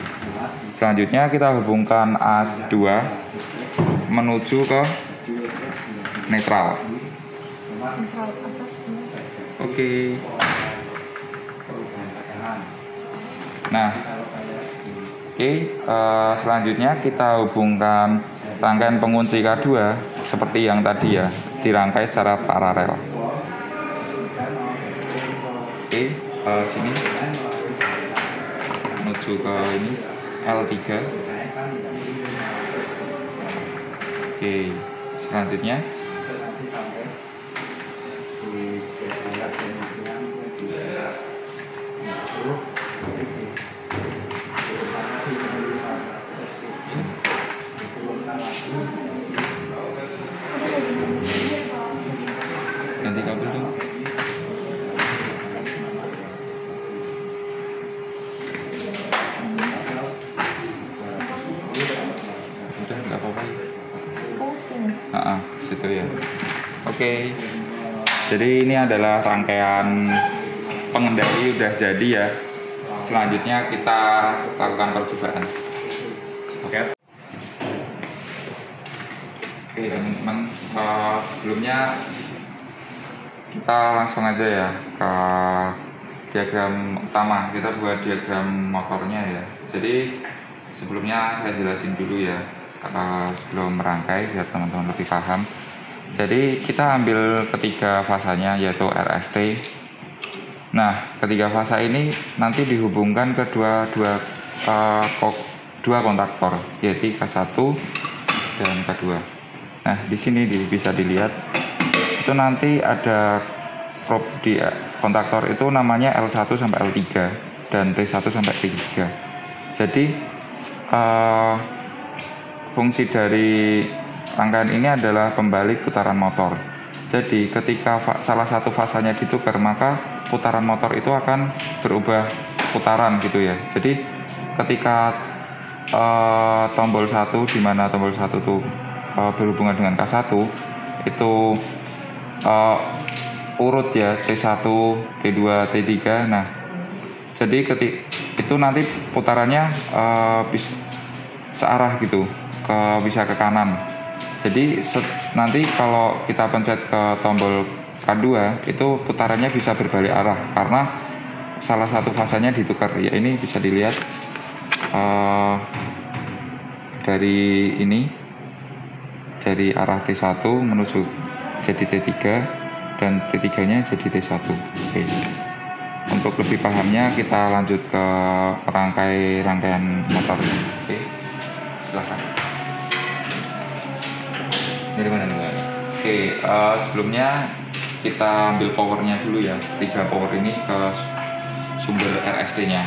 Selanjutnya kita hubungkan A2 menuju ke netral. Oke. Nah, selanjutnya kita hubungkan rangkaian pengunci K2 seperti yang tadi ya, dirangkai secara paralel. Sini menuju ke ini L3. Selanjutnya ganti kabel dong. Udah nggak apa-apa. Situ ya. Oke. Jadi ini adalah rangkaian pengendali udah jadi ya. Selanjutnya kita lakukan percobaan. Oke teman-teman, sebelumnya kita langsung aja ya ke diagram utama. Kita buat diagram motornya ya. Jadi sebelumnya saya jelasin dulu ya, sebelum merangkai biar teman-teman lebih paham. Jadi kita ambil ketiga fasanya yaitu RST. Nah, ketiga fasa ini nanti dihubungkan ke dua kontaktor yaitu K1 dan K2. Nah, di sini bisa dilihat itu nanti ada probe di kontaktor itu namanya L1 sampai L3 dan T1 sampai T3. Jadi fungsi dari rangkaian ini adalah pembalik putaran motor. Jadi ketika salah satu fasanya ditukar, maka putaran motor itu akan berubah putaran gitu ya. Jadi ketika tombol 1 di mana tombol 1 itu berhubungan dengan K1 itu urut ya, T1, T2, T3. Nah, jadi itu nanti putarannya searah gitu, bisa ke kanan. Jadi nanti kalau kita pencet ke tombol K2 itu putarannya bisa berbalik arah karena salah satu fasanya ditukar ya. Ini bisa dilihat dari ini, dari arah T1 menuju jadi T3 dan T3 nya jadi T1. Oke. Untuk lebih pahamnya kita lanjut ke rangkaian motor. Oke. Silakan. Dari mana nih? Oke, sebelumnya kita ambil powernya dulu ya. 3 power ini ke sumber RST-nya.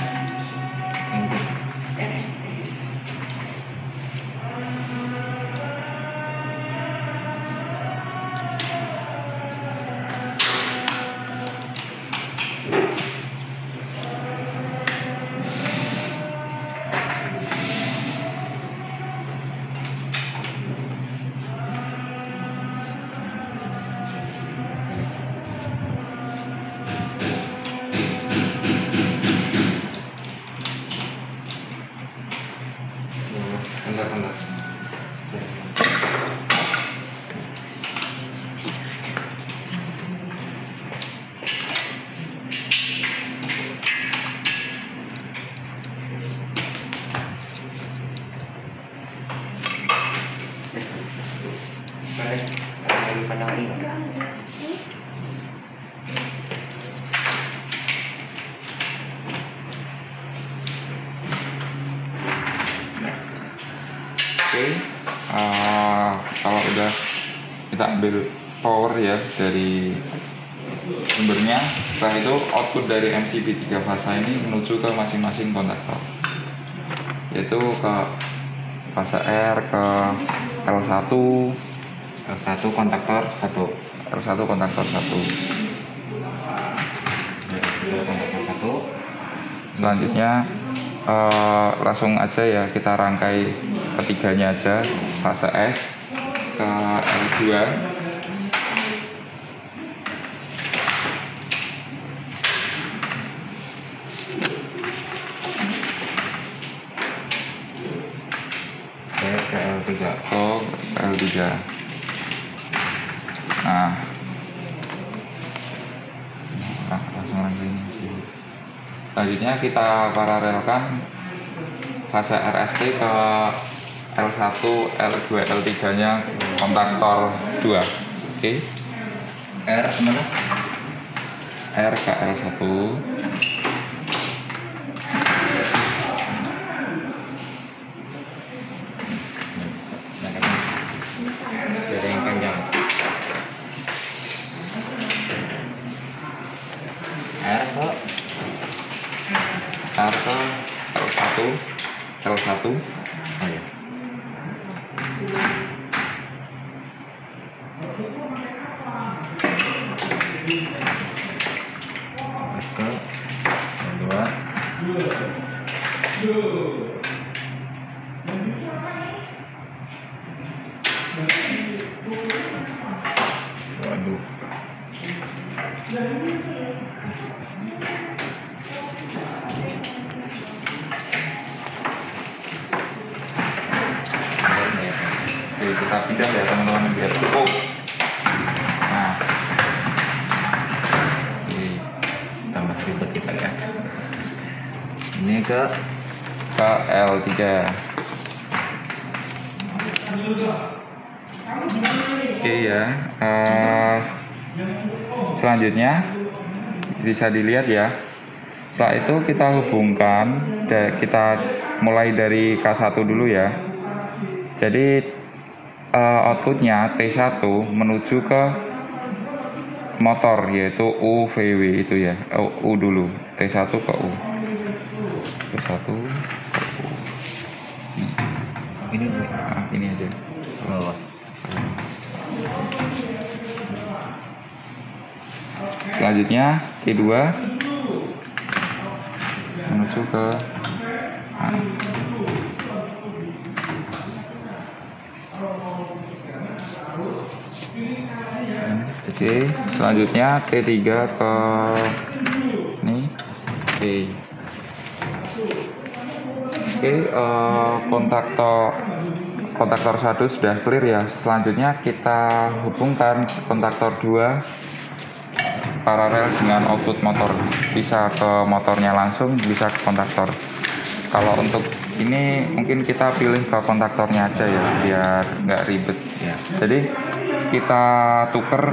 ambil power ya dari sumbernya. Setelah itu output dari MCB 3 fasa ini menuju ke masing-masing kontaktor, yaitu ke fase R, ke L1 kontaktor 1. L1 kontaktor 1. Kontaktor 1. Selanjutnya langsung aja ya kita rangkai ketiganya aja, fase S ke L2. Ke L3. Oh, L3. Nah, langsung rangkai ini. Selanjutnya kita paralelkan fase RST ke L1, L2, L3 nya kontaktor 2. Oke. R kemana? R ke L1. Dari yang panjang. R ke L1. oh ya. S ke L2. Waduh. Oke, kita pindah ya teman-teman biar cukup. Nah, Oke. Tambah ribet kita lihat. Ini ke L3. Oke ya. Selanjutnya bisa dilihat ya. Setelah itu kita hubungkan, kita mulai dari K1 dulu ya. Jadi outputnya T1 menuju ke motor, yaitu UVW itu ya. U dulu, T1 ke U. T1 ke U. ini Ini aja. bawah. Selanjutnya T2 menuju ke Oke, selanjutnya T3 ke ini. Oke, kontaktor 1 sudah clear ya. Selanjutnya kita hubungkan kontaktor 2 paralel dengan output motor, bisa ke motornya langsung, bisa ke kontaktor. Kalau untuk ini mungkin kita pilih ke kontaktornya aja ya, biar nggak ribet Ya. Jadi kita tuker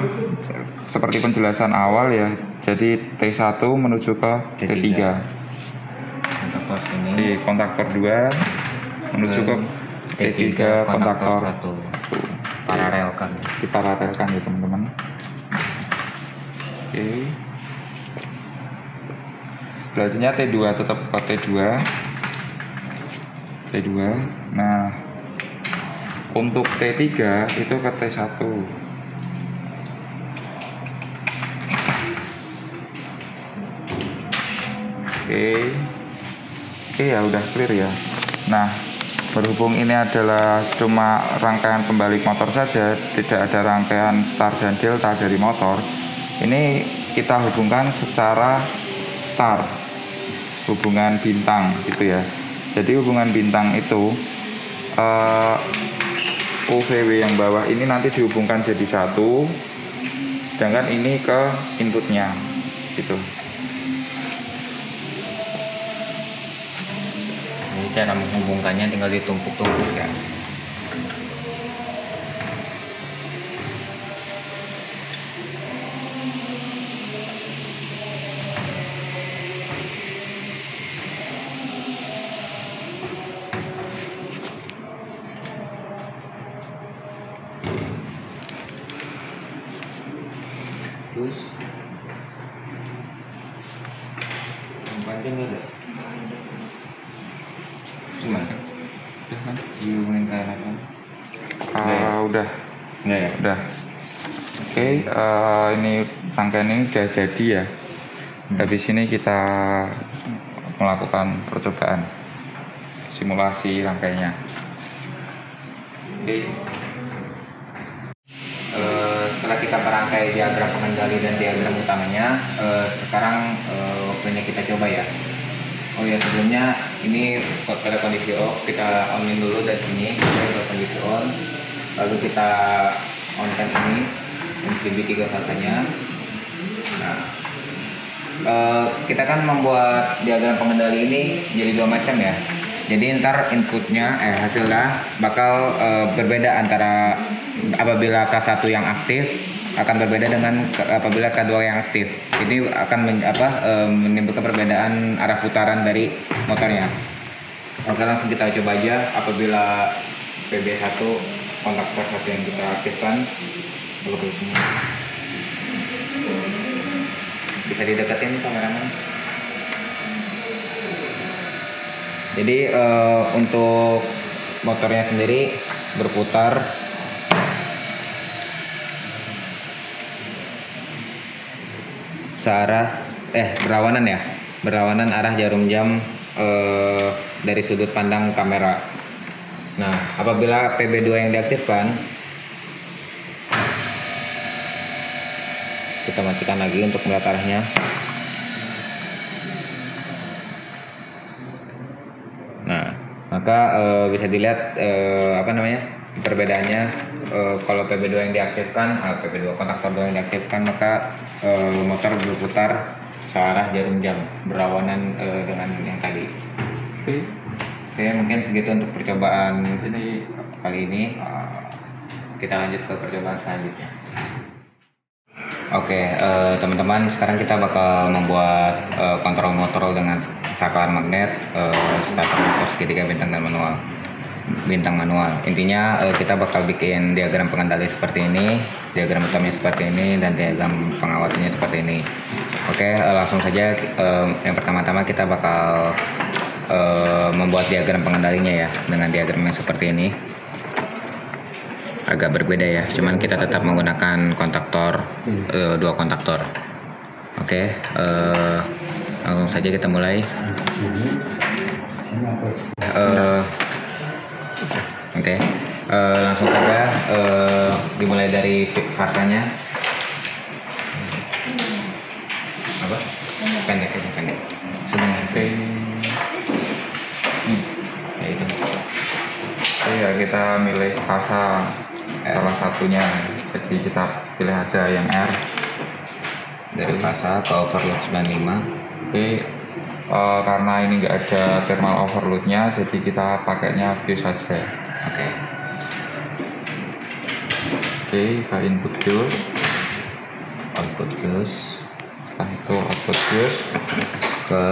seperti penjelasan awal ya. Jadi T1 menuju ke T3. Kontaktor sini. Di kontaktor 2 menuju ke T3 kontaktor 1. Paralelkan. Diparalelkan ya teman-teman. Oke. Selanjutnya T2 tetap ke T2. Nah, untuk T3 itu ke T1. Oke ya, udah clear ya. Nah, berhubung ini adalah cuma rangkaian pembalik motor saja, tidak ada rangkaian start dan delta dari motor, ini kita hubungkan secara star, hubungan bintang gitu ya. Jadi hubungan bintang itu UVW yang bawah ini nanti dihubungkan jadi satu, sedangkan ini ke inputnya gitu. Ini cara menghubungkannya tinggal ditumpuk-tumpuk ya. aja nggak ada. Cuma dihubungin ke apa? Udah. Nggak ya? Udah. Oke, ini rangkaian ini udah jadi ya. Habis ini kita melakukan percobaan simulasi rangkaiannya. Oke. Setelah kita merangkai diagram pengendali dan diagram utamanya, sekarang waktunya kita coba ya. Oh ya, sebelumnya ini pada kondisi off, kita onin dulu dari sini, pada kondisi on, lalu kita on-kan ini MCB 3 fasanya. Nah, kita kan membuat diagram pengendali ini jadi 2 macam ya. Jadi ntar inputnya hasilnya bakal berbeda antara apabila K1 yang aktif akan berbeda dengan apabila K2 yang aktif. Ini akan menimbulkan perbedaan arah putaran dari motornya. Oke, langsung kita coba aja. Apabila PB1 kontaktor 1 yang kita aktifkan, bisa dideketin kameramen. Jadi untuk motornya sendiri berputar berlawanan arah jarum jam dari sudut pandang kamera. Nah, apabila PB2 yang diaktifkan, kita matikan lagi untuk melihat arahnya. Nah, maka bisa dilihat perbedaannya. Kalau PB2 yang diaktifkan, PB2 kontaktor 2 yang diaktifkan, maka motor berputar searah jarum jam berlawanan dengan yang tadi. Oke, mungkin segitu untuk percobaan ini kali ini. Kita lanjut ke percobaan selanjutnya. Oke, teman-teman, sekarang kita bakal membuat kontrol motor dengan saklar magnet, starter motor segitiga bintang manual. Intinya kita bakal bikin diagram pengendali seperti ini, diagram utamanya seperti ini, dan diagram pengawasannya seperti ini. Oke, langsung saja. Yang pertama-tama kita bakal membuat diagram pengendalinya ya, dengan diagram yang seperti ini. Agak berbeda ya, cuman kita tetap menggunakan kontaktor, 2 kontaktor. Oke, langsung saja kita mulai. Oke, langsung saja dimulai dari fasanya. Apa? Pendek. Sedang ya itu. Ya, kita milih fasa salah satunya. Jadi kita pilih aja yang R. Dari fasa ke overload 95. Oke, karena ini nggak ada thermal overloadnya, jadi kita pakainya fuse saja. Oke, ke input fuse, Output fuse, setelah itu output fuse, ke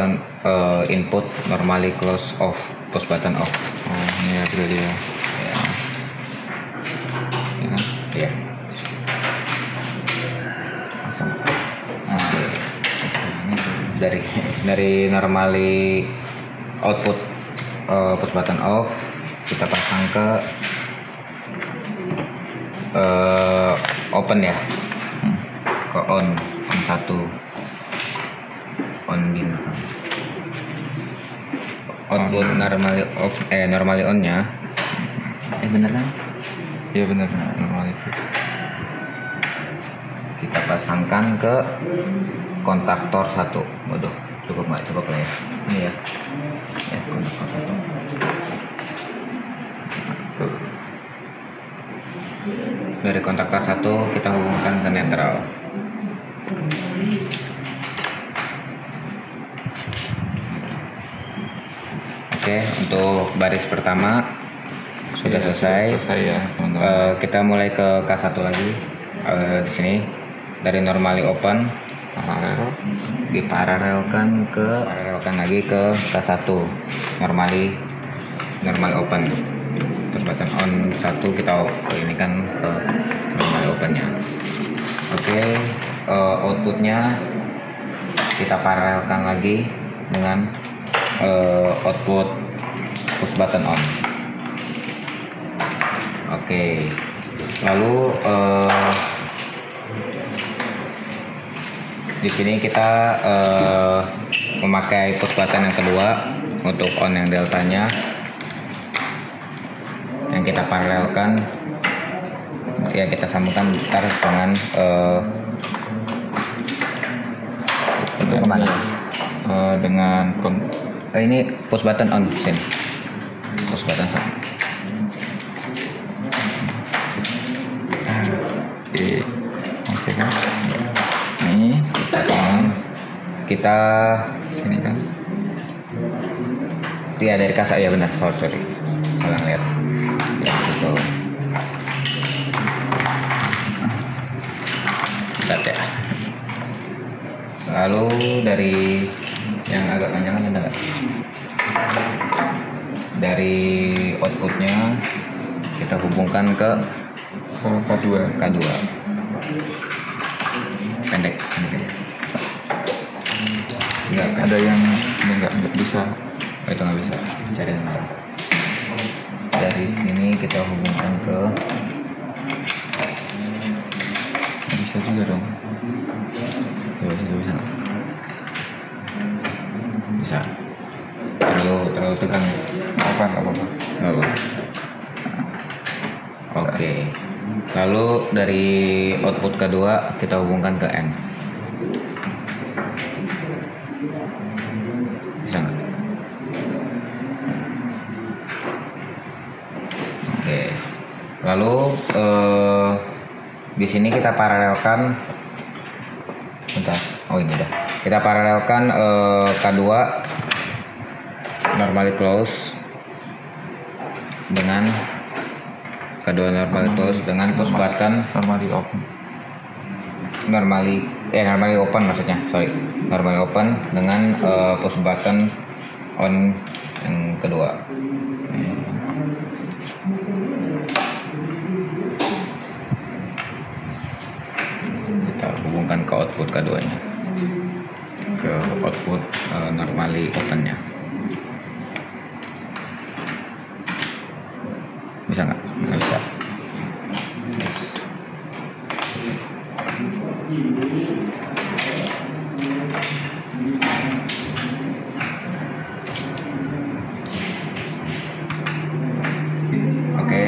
input normally close off, push button off. oh ini ya berarti ya. Ya kan? Iya. Langsung. Dari normally output push button off, kita pasang ke open ya, ke on 1, on bin. Output normally on nya beneran? Iya benar, normal itu. Kita pasangkan ke kontaktor 1. Waduh, cukup nggak cukup lah ya. Ini ya, kontaktor 1. Dari kontaktor 1 kita hubungkan ke netral. Oke, untuk baris pertama sudah selesai. Ya, teman-teman. Kita mulai ke K1 lagi. Di sini dari normally open diparalelkan lagi ke K1 normally open. Terus button on 1 kita ini kan ke normally opennya. Oke, outputnya kita paralelkan lagi dengan output push button on. Oke, lalu di sini kita memakai push button yang kedua untuk on yang deltanya, yang kita paralelkan, ya kita sambungkan ntar dengan itu kemana? Dengan Ini push button on sini, push button on. Oke kan? Ini Kita sini kan? ya dari kasar ya benar, sorry salah lihat ya, gitu. Bentar ya. Lalu dari yang agak panjang ada nggak? Dari outputnya kita hubungkan ke K2. Pendek. Enggak, Ada yang ini nggak bisa. oh, itu nggak bisa. Cari yang lain. Dari sini kita hubungkan ke Bisa juga dong. coba sih bisa nggak? Bisa. Terlalu tegang ya? Apa? Nggak apa. Oke. Lalu dari output kedua kita hubungkan ke N. Bisa nggak? Oke. Lalu di sini kita paralelkan. Bentar. Oh ini udah. Kita paralelkan K2 normally close dengan K2 normally close dengan push button normally open maksudnya, normally open dengan push button on yang kedua. Kita hubungkan ke output keduanya, ke output normally opennya. Bisa nggak? Nggak bisa. Yes. Oke,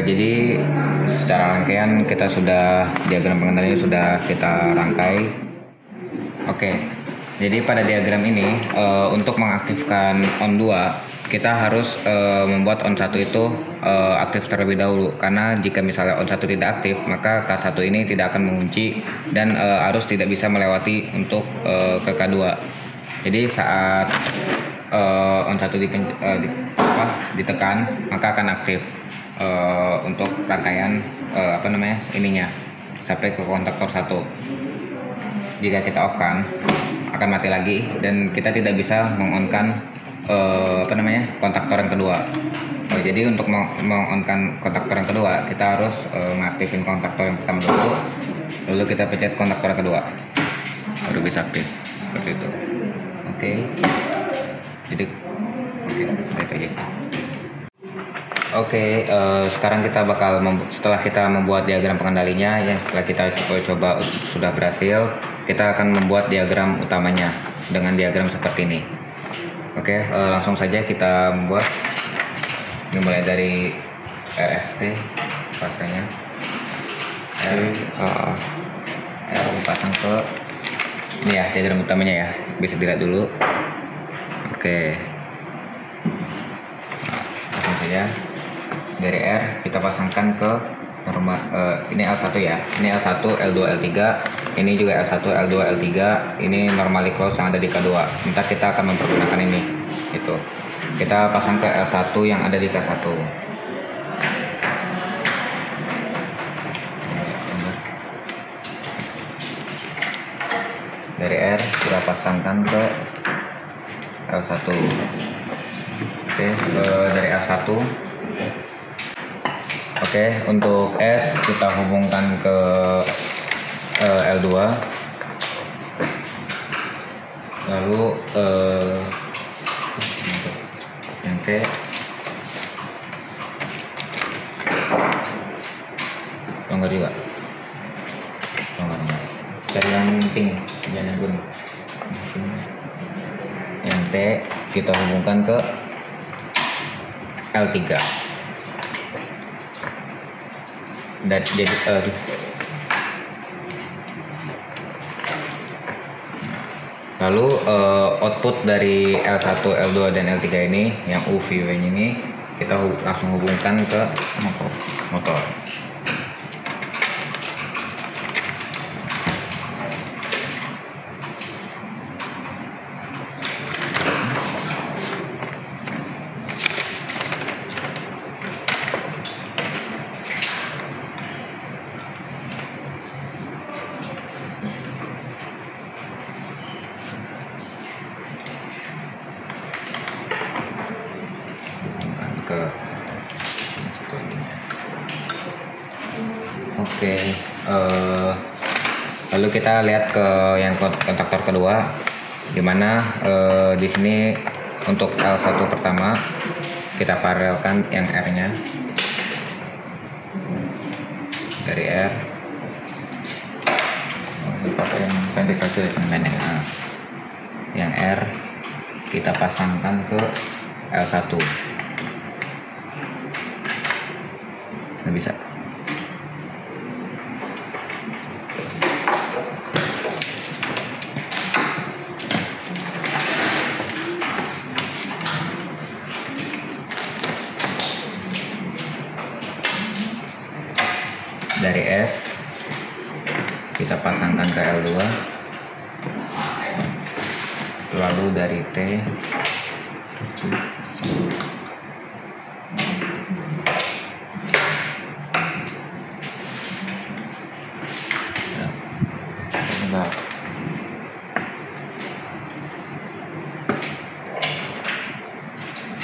jadi secara rangkaian kita sudah diagram pengendalinya sudah kita rangkai. Oke, jadi pada diagram ini untuk mengaktifkan on 2 kita harus membuat on 1 itu aktif terlebih dahulu, karena jika misalnya on 1 tidak aktif maka K1 ini tidak akan mengunci dan arus tidak bisa melewati untuk ke K2. Jadi saat on 1 ditekan maka akan aktif untuk rangkaian ininya sampai ke kontaktor 1. Jika kita off kan akan mati lagi dan kita tidak bisa mengonkan kontaktor yang kedua. Jadi untuk mengonkan kontaktor yang kedua kita harus ngaktifin kontaktor yang pertama dulu, lalu kita pencet kontaktor yang kedua baru bisa aktif seperti itu. Oke. Jadi itu aja sih. Oke, sekarang kita bakal setelah kita membuat diagram pengendalinya, yang setelah kita coba sudah berhasil, kita akan membuat diagram utamanya dengan diagram seperti ini. Oke, langsung saja kita membuat. Ini mulai dari RST pasangnya. Pasang ke ini ya diagram utamanya ya, bisa dilihat dulu. Oke, langsung saja dari R kita pasangkan ke normal. Ini L1 ya, ini L1, L2, L3, ini juga L1, L2, L3, ini normally close yang ada di K2. Ntar kita akan mempergunakan ini, itu kita pasang ke L1 yang ada di K1. Dari R kita pasangkan ke L1. Oke, dari L1. Oke, untuk S kita hubungkan ke L2. Lalu yang T longgar juga, longgar. Cari yang pink, jangan yang kuning. Yang T kita hubungkan ke L3 dan jadi lalu output dari L1, L2 dan L3 ini yang U, V, W ini kita langsung hubungkan ke motor. Oke, lalu kita lihat ke yang kontaktor kedua, di mana di sini untuk L1 pertama kita paralelkan yang R-nya dari R. Dipakai yang pendek aja ya. Pendek. Yang R kita pasangkan ke L1. Nggak bisa. Dari S kita pasangkan ke L2, lalu dari T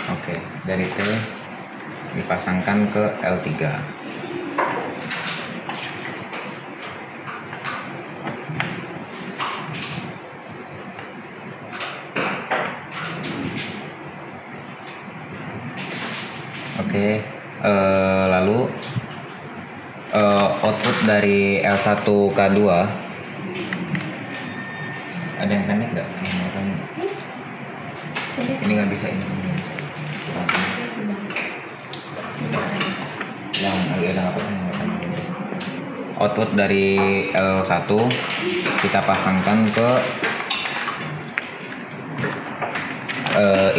oke, dari T dipasangkan ke L3. Oke, lalu output dari L1 K2 ada yang pendek nggak? Ini nggak bisa ini. Yang ada apa? Output dari L1 kita pasangkan ke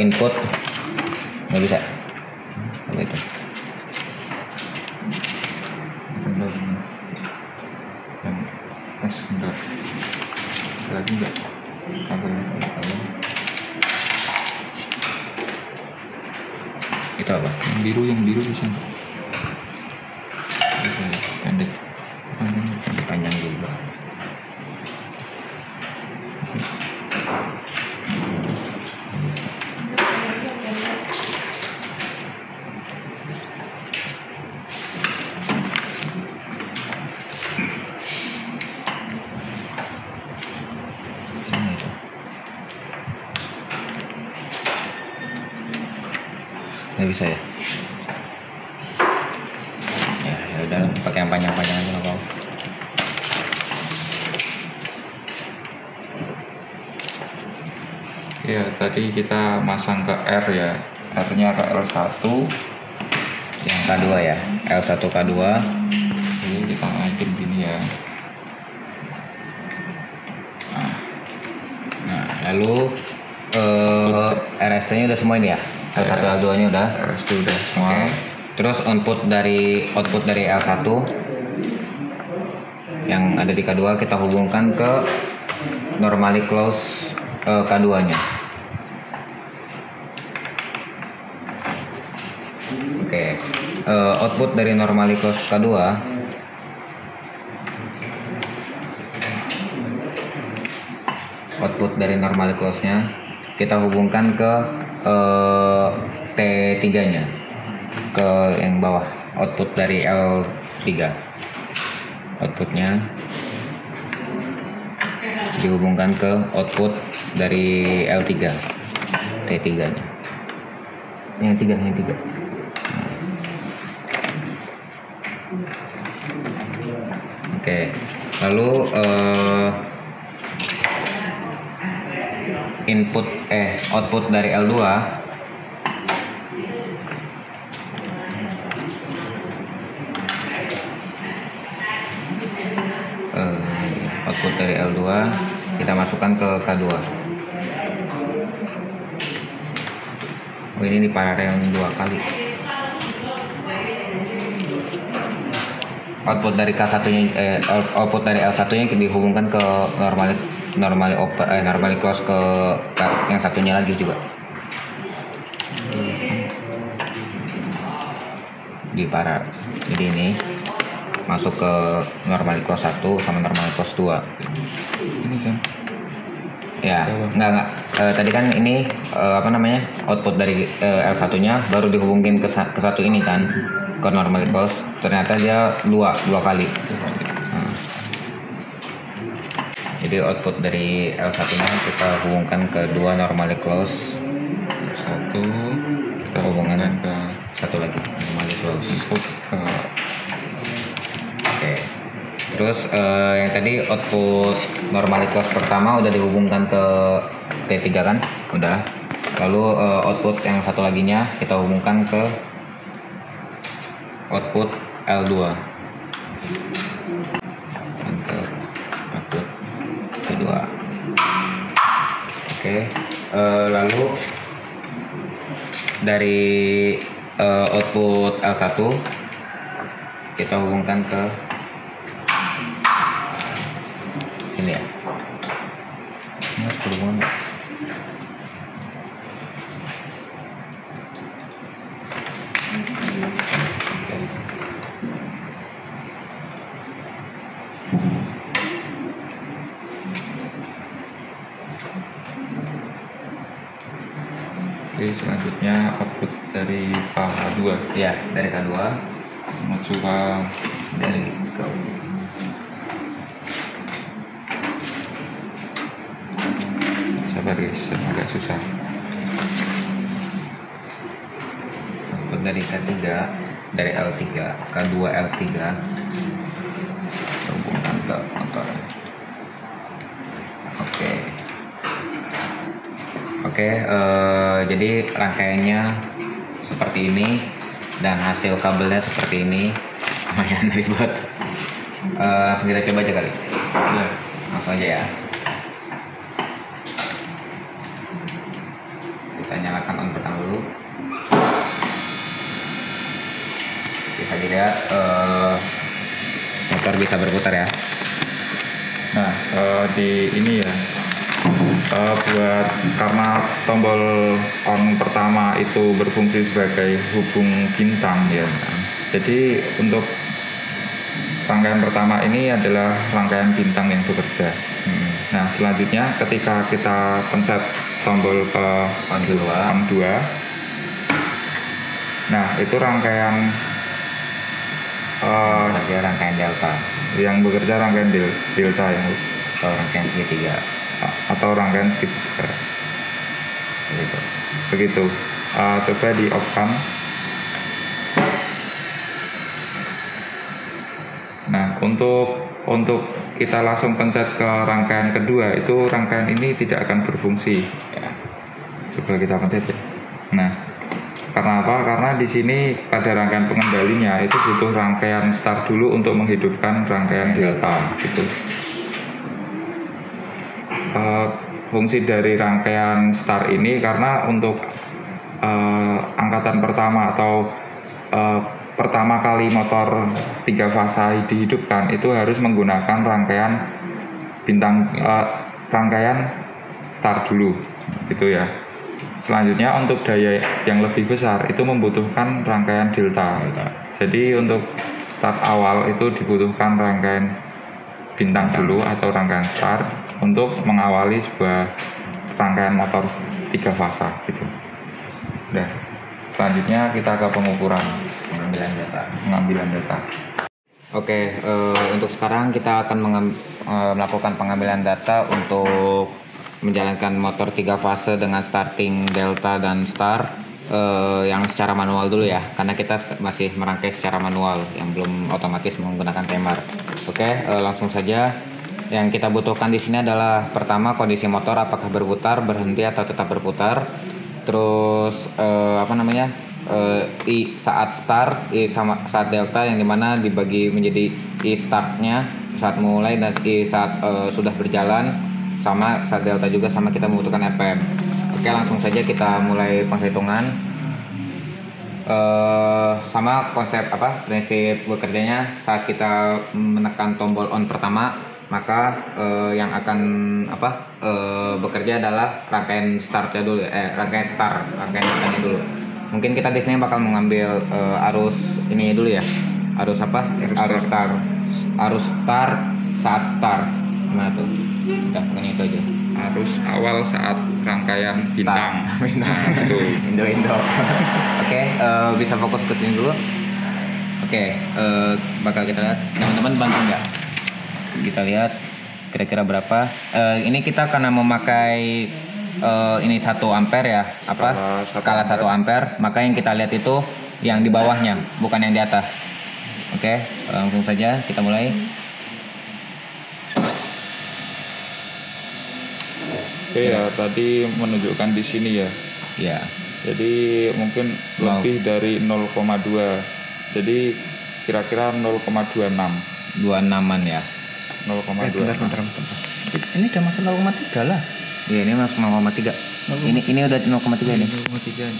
input, nggak bisa. Apa itu? Lagi nggak? Itu apa? Yang biru bisa nggak? Pendek. Panjang juga. Nggak bisa ya? Ya udah, pakai yang panjang-panjang aja nggak apa-apa. Ya, tadi kita masang ke R ya, R-nya ke L1. Yang K2 ya, L1 K2. Jadi kita naikin gini ya. Nah, lalu RST-nya udah semua ini ya? L1 L2-nya udah? RST udah semua. Oke. Terus output dari L1 yang ada di K2 kita hubungkan ke normally close K2-nya. Oke. Output dari normally close K2 nya kita hubungkan ke T3-nya, ke yang bawah, output dari L3. Outputnya dihubungkan ke output dari L3 T3 nya yang tiga. Oke, lalu output dari L2 output dari L2 kita masukkan ke K2. Oh, ini diparalel 2 kali. Output dari K1 nya output dari L1 nya dihubungkan ke normally close ke yang satunya lagi juga. Di paralel. Jadi ini masuk ke normally close 1 sama normally close 2. Ini kan. Ya, enggak. Tadi kan ini output dari L1 nya baru dihubungin ke satu ini kan, ke normally close. Ternyata dia dua kali. Jadi output dari L1 nya kita hubungkan ke 2 normally close. Satu kita hubungan ke satu lagi normally close. input ke Oke. Terus yang tadi output normally close pertama udah dihubungkan ke T3 kan? Udah. Lalu output yang satu laginya kita hubungkan ke output L2. Output kedua. Oke. Lalu dari output L1 kita hubungkan ke ini ya. Ini harus berhubungan nggak? Oke, selanjutnya output dari K2 Ya, dari K2 menuju ke dari ke sabar guys, agak susah. output dari K3 dari L3 K2 L3 hubungkan ke motor. Oke, jadi rangkaiannya seperti ini dan hasil kabelnya seperti ini. Lumayan ribet. Langsung kita coba aja kali. Ya. Langsung aja ya. Kita nyalakan on pertama dulu. Bisa dilihat motor bisa berputar ya. Nah, di ini ya, buat karena tombol on pertama itu berfungsi sebagai hubung bintang ya. Jadi untuk rangkaian pertama ini adalah rangkaian bintang yang bekerja. Nah, selanjutnya ketika kita pencet tombol ke On 2. on 2, nah itu rangkaian Rangkaian delta yang bekerja rangkaian delta yang atau rangkaian segitiga. atau rangkaian segitiga. Begitu. Coba di off kan. Nah, untuk kita langsung pencet ke rangkaian kedua, itu rangkaian ini tidak akan berfungsi. Ya. Coba kita pencet ya. Nah, karena apa? Karena di sini pada rangkaian pengendalinya itu butuh rangkaian start dulu untuk menghidupkan rangkaian delta gitu. Fungsi dari rangkaian start ini karena untuk angkatan pertama atau pertama kali motor 3 fasa dihidupkan itu harus menggunakan rangkaian rangkaian start dulu gitu ya. Selanjutnya untuk daya yang lebih besar itu membutuhkan rangkaian delta. Jadi untuk start awal itu dibutuhkan rangkaian bintang dulu atau rangkaian start untuk mengawali sebuah rangkaian motor 3 fasa gitu. Nah, selanjutnya kita ke pengukuran pengambilan data. Oke, untuk sekarang kita akan melakukan pengambilan data untuk menjalankan motor 3 fase dengan starting delta dan start yang secara manual dulu ya, karena kita masih merangkai secara manual yang belum otomatis menggunakan timer. Oke, langsung saja. Yang kita butuhkan di sini adalah pertama kondisi motor apakah berputar, berhenti atau tetap berputar. Terus saat start, sama saat delta yang dimana dibagi menjadi startnya saat mulai dan saat sudah berjalan, sama saat delta juga, sama kita membutuhkan RPM. Oke, langsung saja kita mulai penghitungan. Sama konsep prinsip bekerjanya saat kita menekan tombol on pertama, maka yang akan bekerja adalah rangkaian startnya dulu, rangkaian startnya dulu. Mungkin kita di sini bakal mengambil arus ini dulu ya, arus start saat start. Gimana tuh? Udah, pokoknya itu aja. Arus awal saat rangkaian bintang. Nah, itu. Indo. Oke, bisa fokus ke sini dulu. Oke, bakal kita lihat. Teman-teman bantu nggak? Kita lihat kira-kira berapa. Ini kita karena memakai ini 1 ampere ya, skala 1 ampere, maka yang kita lihat itu yang di bawahnya, bukan yang di atas. Oke, langsung saja kita mulai. Oke ya, tadi menunjukkan di sini ya. Ya. Jadi mungkin lebih dari 0,2. Jadi kira-kira 0,26. 26-an ya. 0,2. Bentar. Ini udah masuk 0,3 lah. Iya, ini masuk 0,3. Ini udah 0,3 ini.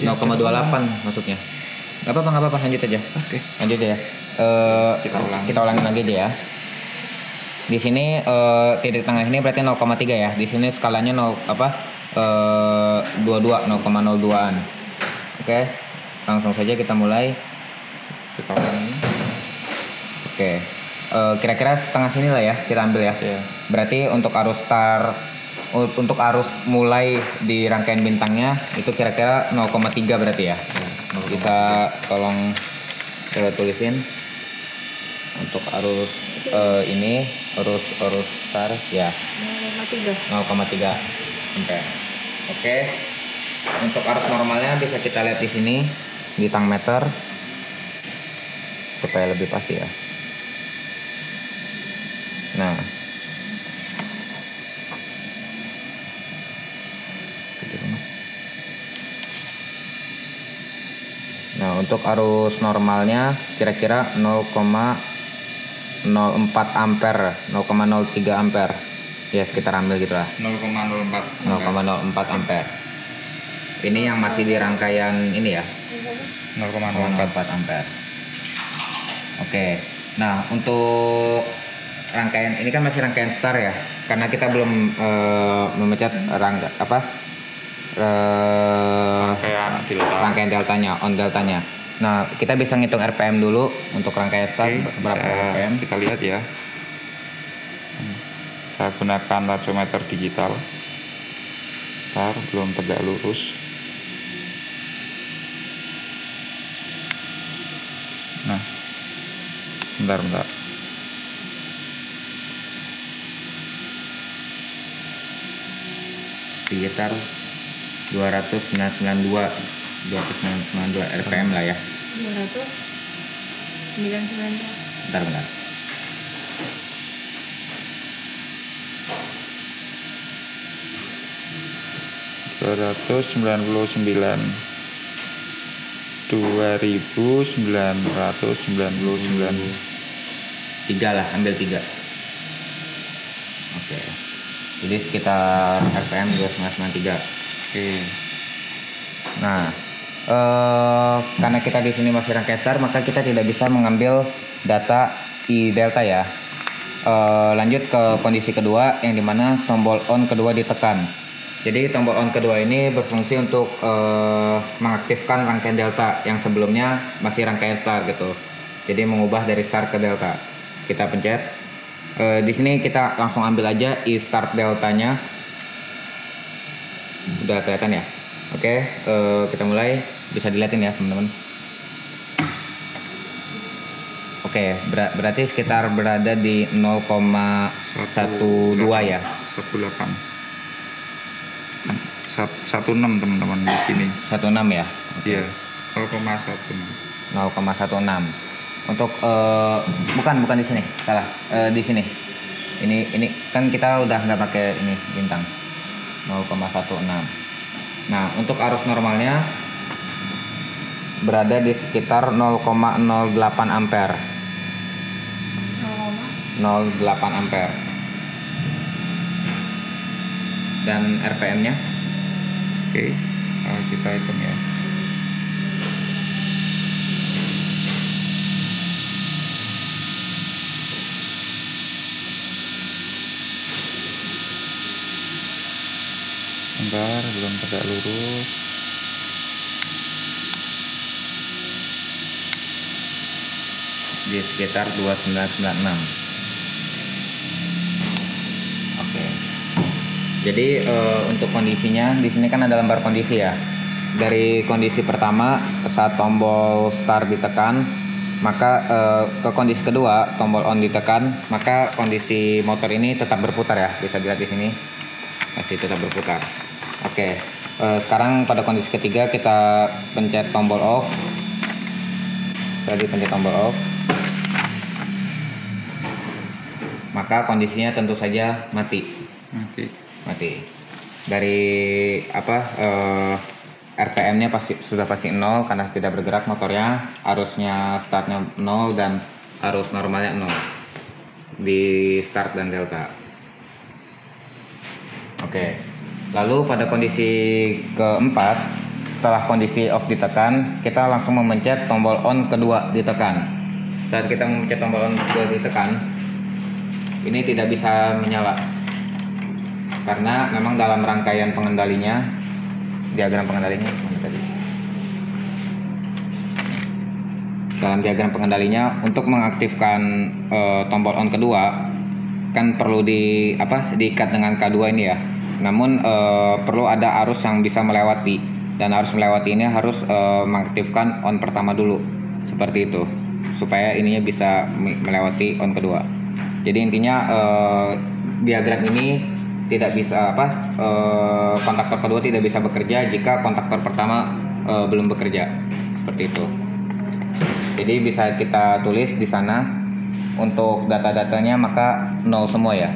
0,28 masuknya. Gak apa-apa, lanjut aja. Oke. Lanjut ya. Kita ulangin lagi aja ya. Di sini titik tengah ini berarti 0,3 ya. Di sini skalanya 0,02an. Oke. Langsung saja kita mulai. Kita ulangi. Oke. Kira-kira setengah sini lah ya kita ambil ya. Yeah. Berarti untuk arus mulai di rangkaian bintangnya itu kira-kira 0,3 berarti ya. Bisa tolong tulisin untuk arus ini arus start ya 0,3 ampere. Oke. Untuk arus normalnya bisa kita lihat di sini di tangmeter supaya lebih pasti ya. Nah, untuk arus normalnya kira-kira 0,04 ampere, 0,03 ampere. Ya sekitar ambil gitulah. 0,04 ampere. Ini yang masih di rangkaian ini ya. 0,04 ampere. Oke. Nah, untuk rangkaian ini kan masih rangkaian start ya. Karena kita belum memecat rangkaian deltanya, on deltanya. Nah, kita bisa ngitung RPM dulu untuk rangkaian start. Berapa RPM? Kita lihat ya. Saya gunakan largometer digital. Start belum tegak lurus. Nah, bentar. Sekitar 292 RPM lah ya. 292. Bentar. $299.999. Tiga lah, ambil 3. Oke. Jadi sekitar RPM 293. Oke. Nah, karena kita di sini masih rangkaian start, maka kita tidak bisa mengambil data I delta ya. Lanjut ke kondisi kedua, yang dimana tombol on kedua ditekan. Jadi tombol on kedua ini berfungsi untuk mengaktifkan rangkaian delta yang sebelumnya masih rangkaian start gitu. Jadi mengubah dari start ke delta. Kita pencet. Di sini kita langsung ambil aja I start deltanya. Udah kelihatan ya. Oke, kita mulai. Bisa dilihatin ya teman-teman. Oke, berarti sekitar berada di 0,12 ya. 16 teman-teman di sini. 16 ya. Iya, 0,16. 0,16. Untuk bukan di sini, salah. Di sini. Ini kan kita udah nggak pakai ini bintang. 0,16. Nah, untuk arus normalnya berada di sekitar 0,08 ampere. 0,08 ampere. Dan RPM-nya? Oke, kita hitung ya. Bentar, belum tegak lurus. Di sekitar 2996. Oke. Jadi untuk kondisinya di sini kan ada lembar kondisi ya. Dari kondisi pertama saat tombol start ditekan, maka ke kondisi kedua tombol on ditekan, maka kondisi motor ini tetap berputar ya. Bisa dilihat di sini masih tetap berputar. Oke. Sekarang pada kondisi ketiga kita pencet tombol off. Tadi pencet tombol off. Maka kondisinya tentu saja mati. Dari RPM-nya sudah pasti 0 karena tidak bergerak motornya, arusnya startnya 0 dan arus normalnya 0 di start dan delta. Oke. Lalu pada kondisi keempat, setelah kondisi off ditekan, kita langsung memencet tombol on kedua ditekan. Saat kita memencet tombol on kedua ditekan, ini tidak bisa menyala karena memang dalam rangkaian pengendalinya, diagram pengendalinya dalam diagram pengendalinya untuk mengaktifkan tombol on kedua kan perlu diikat dengan K2 ini ya. Namun perlu ada arus yang bisa melewati, dan arus melewati ini harus mengaktifkan on pertama dulu seperti itu supaya ininya bisa melewati on kedua. Jadi intinya diagram ini tidak bisa kontaktor kedua tidak bisa bekerja jika kontaktor pertama belum bekerja, seperti itu. Jadi bisa kita tulis di sana untuk data-datanya maka 0 semua ya.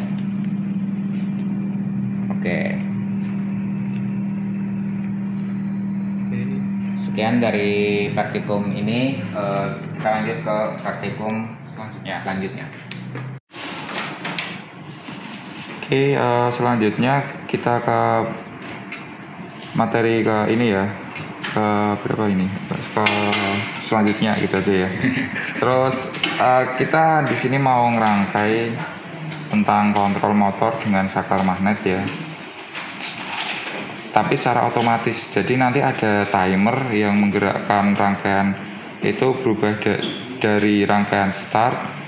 Oke. Sekian dari praktikum ini, kita lanjut ke praktikum selanjutnya. Oke, selanjutnya kita ke materi ke ini ya, ke berapa ini? Ke selanjutnya gitu aja ya. Terus kita di sini mau ngerangkai tentang kontrol motor dengan saklar magnet ya. Tapi secara otomatis. Jadi nanti ada timer yang menggerakkan rangkaian itu berubah dari rangkaian start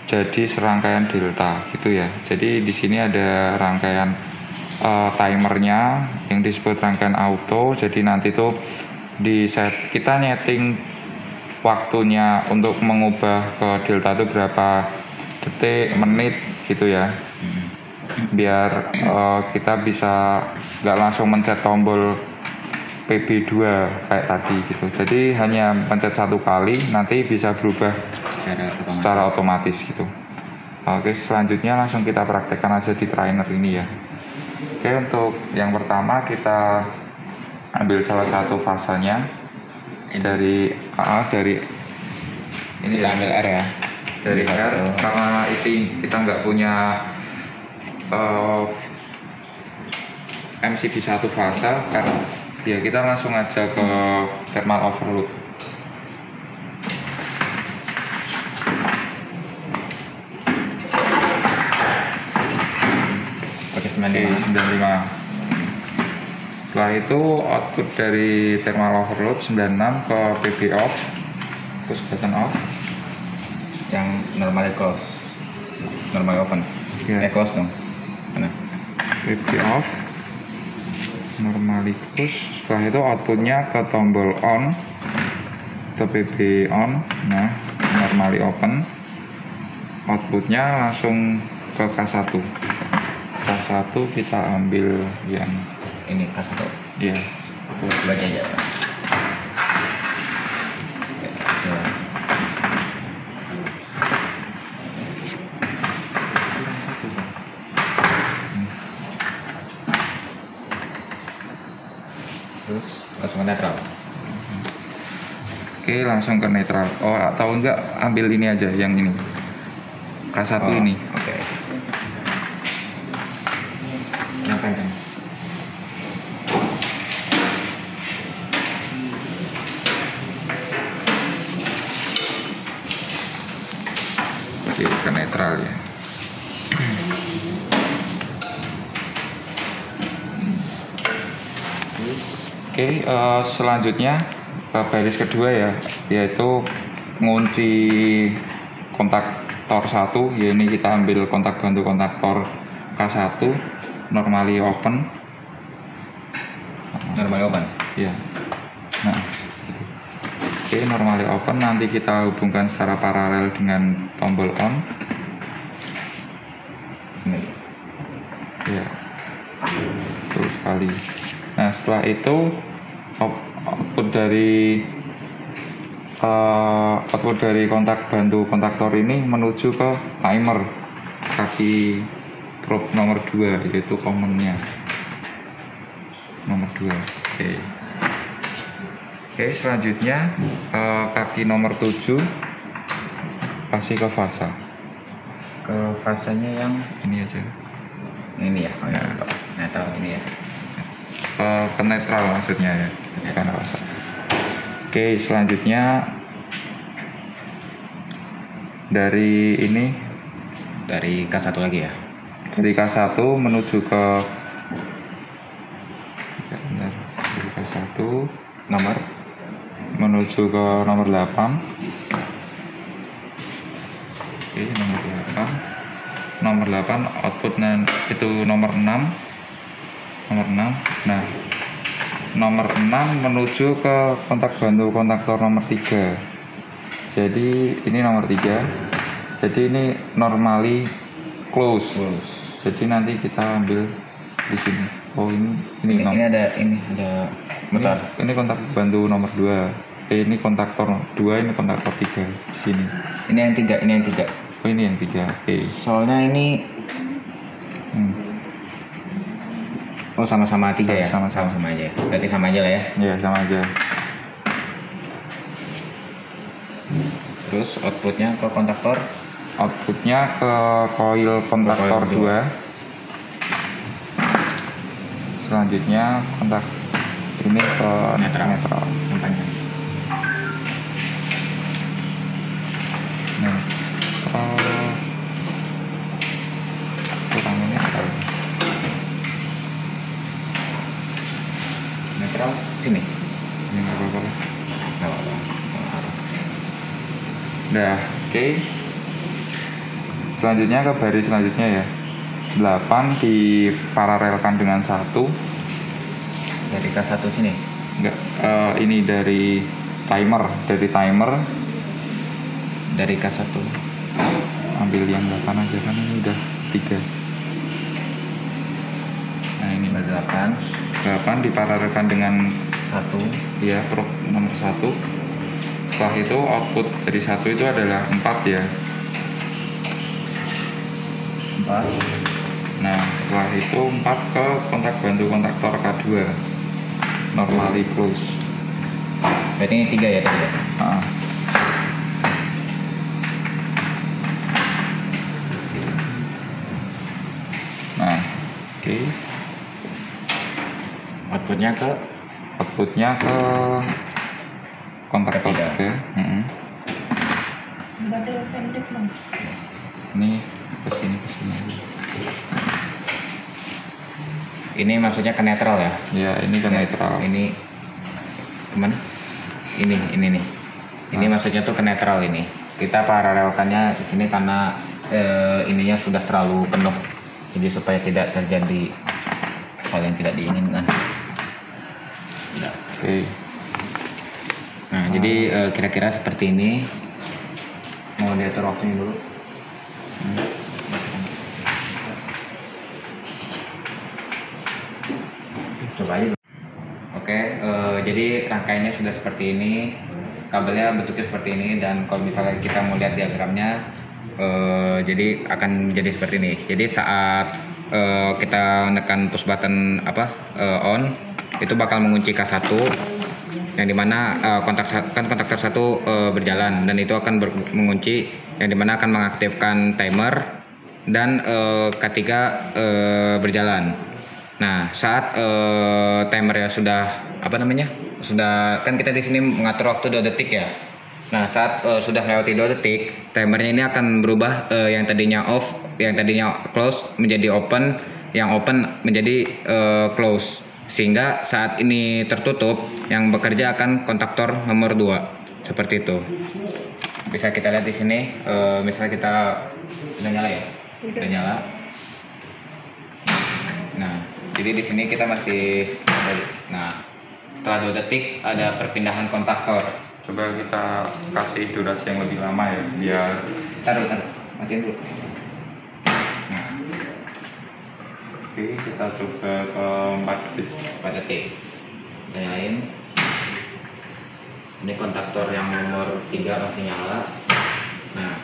jadi serangkaian delta gitu ya. Jadi di sini ada rangkaian timernya yang disebut rangkaian auto. Jadi nanti tuh di set kita nyeting waktunya untuk mengubah ke delta itu berapa detik, menit gitu ya. Biar kita bisa nggak langsung mencet tombol PB2 kayak tadi gitu. Jadi hanya pencet satu kali nanti bisa berubah secara otomatis gitu. Oke, selanjutnya langsung kita praktekkan aja di trainer ini ya. Oke, untuk yang pertama kita ambil salah satu fasanya dari ini Kita ya, ambil R ya. dari R karena itu kita nggak punya MCB satu fase karena ya kita langsung aja ke thermal overload. Oke, 95. Setelah itu output dari thermal overload 96 ke PB off, push button off, yang normally close, normally open. Ya. Close dong. Mana? PB off, normally push. Setelah itu outputnya ke tombol on, ke PB on. Nah, normally open, outputnya langsung ke K1. K1 kita ambil yang Ini K1. ya Baca aja. Terus langsung ke netral. Oke, langsung ke netral. Oh, atau enggak ambil ini aja yang ini. K1 ini. Oke. Yang kencang. Oke, ke netral ya. Oke, selanjutnya ke baris kedua ya, yaitu ngunci kontaktor 1. Ya, ini kita ambil kontak bantu kontaktor K1 normally open. Normal open. Ya. Nah, oke, normally open, nanti kita hubungkan secara paralel dengan tombol on. Ini. Ya, betul sekali. Nah, setelah itu output dari kontak bantu kontaktor ini menuju ke timer kaki probe nomor 2, yaitu commonnya nomor 2. Oke, selanjutnya kaki nomor 7 kasih ke fasa. Ke fasenya yang Ini aja. ini ya. Oh, ya. Netral ini ya. Ke netral maksudnya ya, bukan fasa. Oke, selanjutnya dari ini, Dari K1 lagi ya. dari K1 menuju ke dari K1 Nomor menuju ke nomor 8. Oke, nomor 8 outputnya itu nomor 6. Nah, nomor 6 menuju ke kontak bantu kontaktor nomor 3. Jadi ini nomor 3. Jadi ini normally close. Jadi nanti kita ambil di sini. Oh, ini ada mutar. Ini kontak bantu nomor 2. Ini kontaktor 2, ini kontaktor 3 di sini. Ini yang 3, ini yang 3. Oh, ini yang 3. Oke. Soalnya ini oh sama-sama 3 ya? Sama-sama aja. Berarti sama aja lah ya. Ya, sama aja. Terus outputnya ke kontaktor. Outputnya ke coil kontaktor Ke coil 2. Selanjutnya kontak ini ke netral. Yang panjang. Nah, kurang netral. Netral sini. Ini nggak apa-apa. Nggak apa-apa. Udah, oke. Selanjutnya ke baris selanjutnya ya. 8 diparalelkan dengan 1. Dari K1 sini. Enggak, ini dari timer. Dari K1. Ambil yang 8 aja, kan ini udah 3. Nah, ini 8 diparalelkan dengan 1. ya probe nomor 1. Setelah itu output dari 1 itu adalah 4 ya. 4. Nah, setelah itu 4 ke kontak bantu kontaktor K2 normally close. Berarti ini 3 ya tadi ya? Nah, oke. Outputnya ke kontaktor K3. 3. Badai pendek bang. Ini ke sini aja. Ini maksudnya ke netral ya? Ya, ini ke netral. Ini kemana? Ini nih. Ini maksudnya tuh ke netral ini. Kita paralelkannya di sini karena ininya sudah terlalu penuh. Jadi supaya tidak terjadi hal yang tidak diinginkan. Oke. Nah, jadi kira-kira seperti ini. diatur waktunya dulu. Coba aja. Oke, jadi rangkaiannya sudah seperti ini, kabelnya bentuknya seperti ini, dan kalau misalnya kita mau lihat diagramnya, jadi akan menjadi seperti ini. Jadi saat kita menekan push button on, itu bakal mengunci K1, yang dimana kontaktor 1 berjalan, dan itu akan mengunci, yang dimana akan mengaktifkan timer, dan K3 berjalan. Nah, saat timernya sudah sudah, kan kita di sini mengatur waktu 2 detik ya. Nah, saat sudah melewati 2 detik, timernya ini akan berubah, yang tadinya off, yang tadinya close menjadi open, yang open menjadi close. Sehingga saat ini tertutup, yang bekerja akan kontaktor nomor 2. Seperti itu. Bisa kita lihat di sini, misalnya kita udah nyala ya. Udah nyala. Nah, jadi di sini kita masih nah, setelah 2 detik ada perpindahan kontaktor. Coba kita kasih durasi yang lebih lama ya, biar Taruh, matiin dulu. Nah, oke, kita coba ke 4 detik. 4 detik. Kita nyalain. Ini kontaktor yang nomor 3 masih nyala. Nah,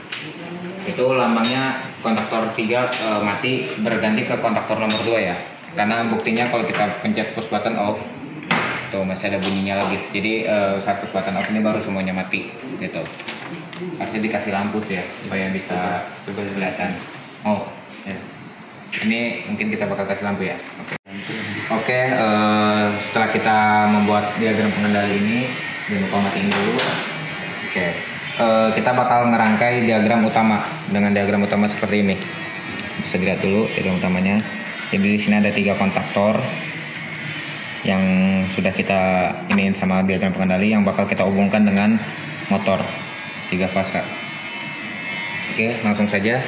itu lambangnya kontaktor 3 mati, berganti ke kontaktor nomor 2 ya. Karena buktinya kalau kita pencet push button off, tuh masih ada bunyinya lagi. Jadi saat push button off ini baru semuanya mati gitu. Harusnya dikasih lampu sih ya, supaya bisa coba kelihatan. Oh ya, ini mungkin kita bakal kasih lampu ya. Oke, setelah kita membuat diagram pengendali ini, jangan lupa matiin dulu. Oke, kita bakal ngerangkai diagram utama dengan diagram utama seperti ini. Bisa dilihat dulu diagram utamanya. Jadi di sini ada 3 kontaktor yang sudah kita iniin sama diagram pengendali, yang bakal kita hubungkan dengan motor 3 fase. Oke, langsung saja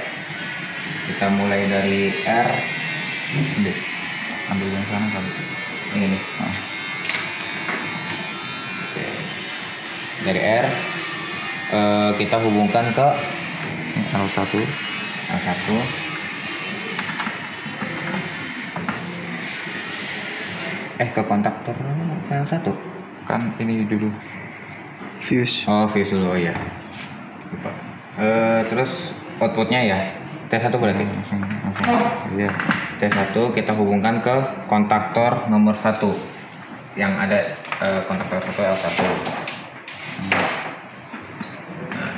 kita mulai dari R. Ambil yang sana kali. Ini nih. Oke. Dari R kita hubungkan ke L1. L1. Ke kontaktor L1 Kan ini dulu. Fuse. oh fuse dulu. Oh iya, lupa. Terus outputnya ya T1 berarti. Langsung. Iya. T1 kita hubungkan ke kontaktor nomor 1 yang ada kontaktor 1 L1. Nah,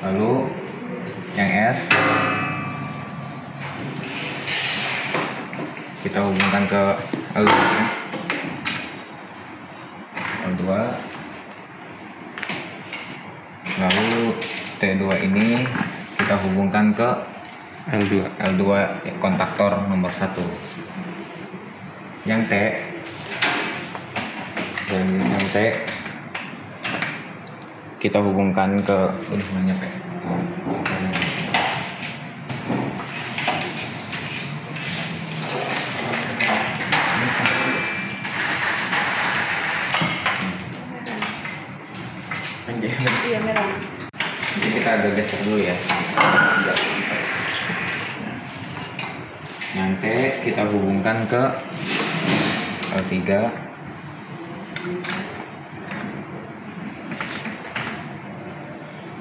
lalu yang S kita hubungkan ke L2. Lalu T2 ini kita hubungkan ke L2 kontaktor nomor 1. Yang T kita hubungkan ke mana P? Iya merah. Jadi kita agak geser dulu ya. Nanti kita hubungkan ke L3.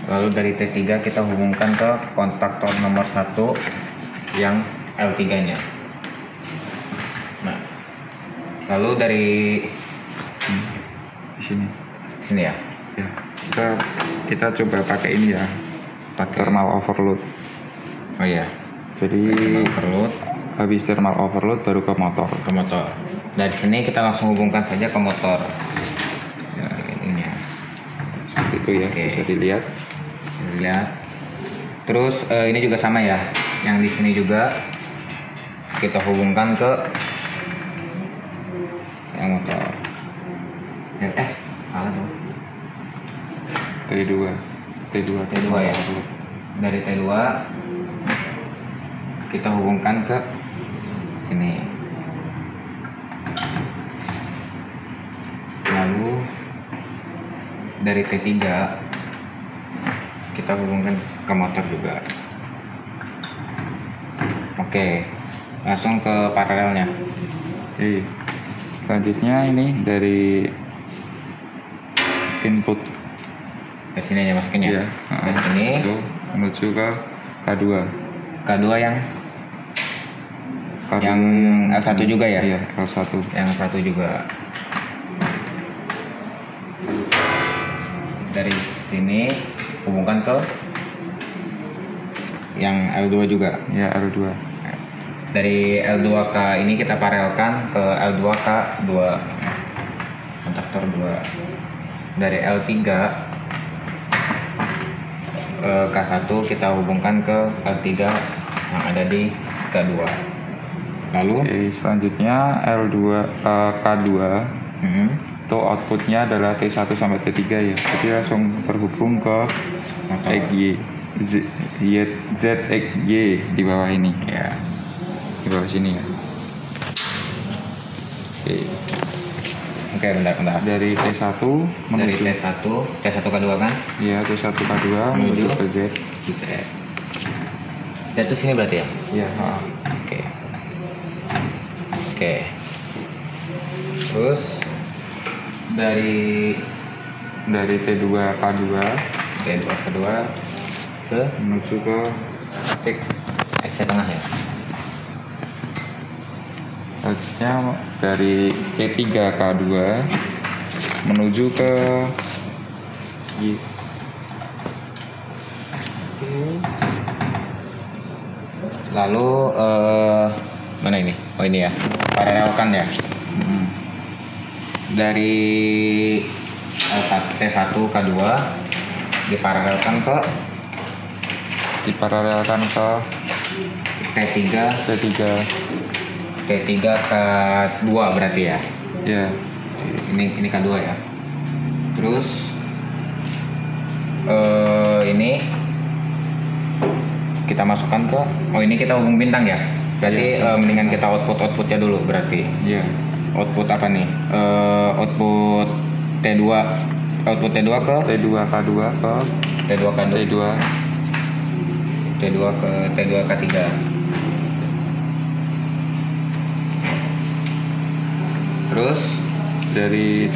Lalu dari T3 kita hubungkan ke kontaktor nomor 1 yang L3-nya. Nah, lalu dari Di sini. sini ya. Ya. Kita coba pakai ini ya. Pakai Thermal overload. Oh iya. Jadi Overload habis thermal overload baru ke motor. ke motor. Dari sini kita langsung hubungkan saja ke motor. Ya, ini ya. Seperti itu ya. Oke. Bisa dilihat. Lihat. Terus ini juga sama ya. Yang di sini juga kita hubungkan ke yang motor. Salah dong. T2 ya. Dari T2 kita hubungkan ke sini. Lalu dari T3 kita hubungkan ke motor juga. Oke, langsung ke paralelnya. Oke. Selanjutnya ini dari input Ke sini aja masukinnya. ya, Ke sini. itu menuju ke K2. K2 yang K2 yang L1 juga ya? Iya, L1. Yang satu juga. Dari sini hubungkan ke yang L2 juga. Ya, L2. Dari L2 ke ini kita paralelkan ke L2 ke 2 kontaktor 2. Dari L3 K1 kita hubungkan ke L3 yang ada di K2. Lalu Oke, selanjutnya K2 itu outputnya adalah T1 sampai T3 ya. Jadi langsung terhubung ke XY ZXY di bawah ini. ya. Di bawah sini ya. Oke. Oke, bentar. Dari T1 Dari menuju T1 K2 kan? ya T1 K2 menuju ke Z. Z. Itu sini berarti ya? Ya, Oke. Oke. Terus dari T2 K2 T2 ke menuju ke X tengah ya. selanjutnya dari T3 K2 menuju ke Y. Lalu mana ini? Oh ini ya. Paralelkan ya. Dari T1 K2 diparalelkan ke T3 K2 berarti ya. Ya, Ini K2 ya. Terus ini kita masukkan ke ini kita hubung bintang ya. Berarti mendingan kita outputnya dulu berarti. ya. Output apa nih? Output T2 ke T2 K2 ke T2 K2 T2 ke T2 K3. Terus dari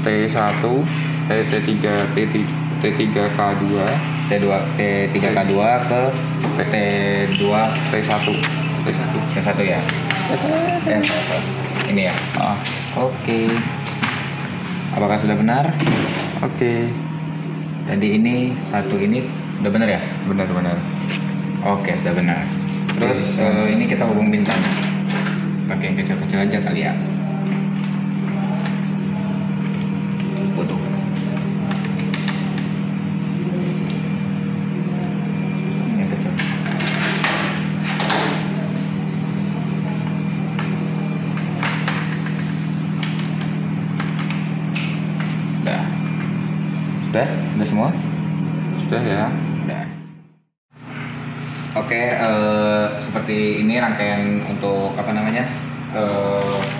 T1 T3 K2 T3 K2 ke T1 ya. Ini ya. Oke. Apakah sudah benar? Oke. Tadi ini satu ini udah benar ya? Benar. Oke, udah benar. Terus ini kita hubung bintang. Pakai yang kecil-kecil aja kali ya. Waduh. Yang kecil. Udah semua? Sudah ya. Udah. Oke, seperti ini rangkaian untuk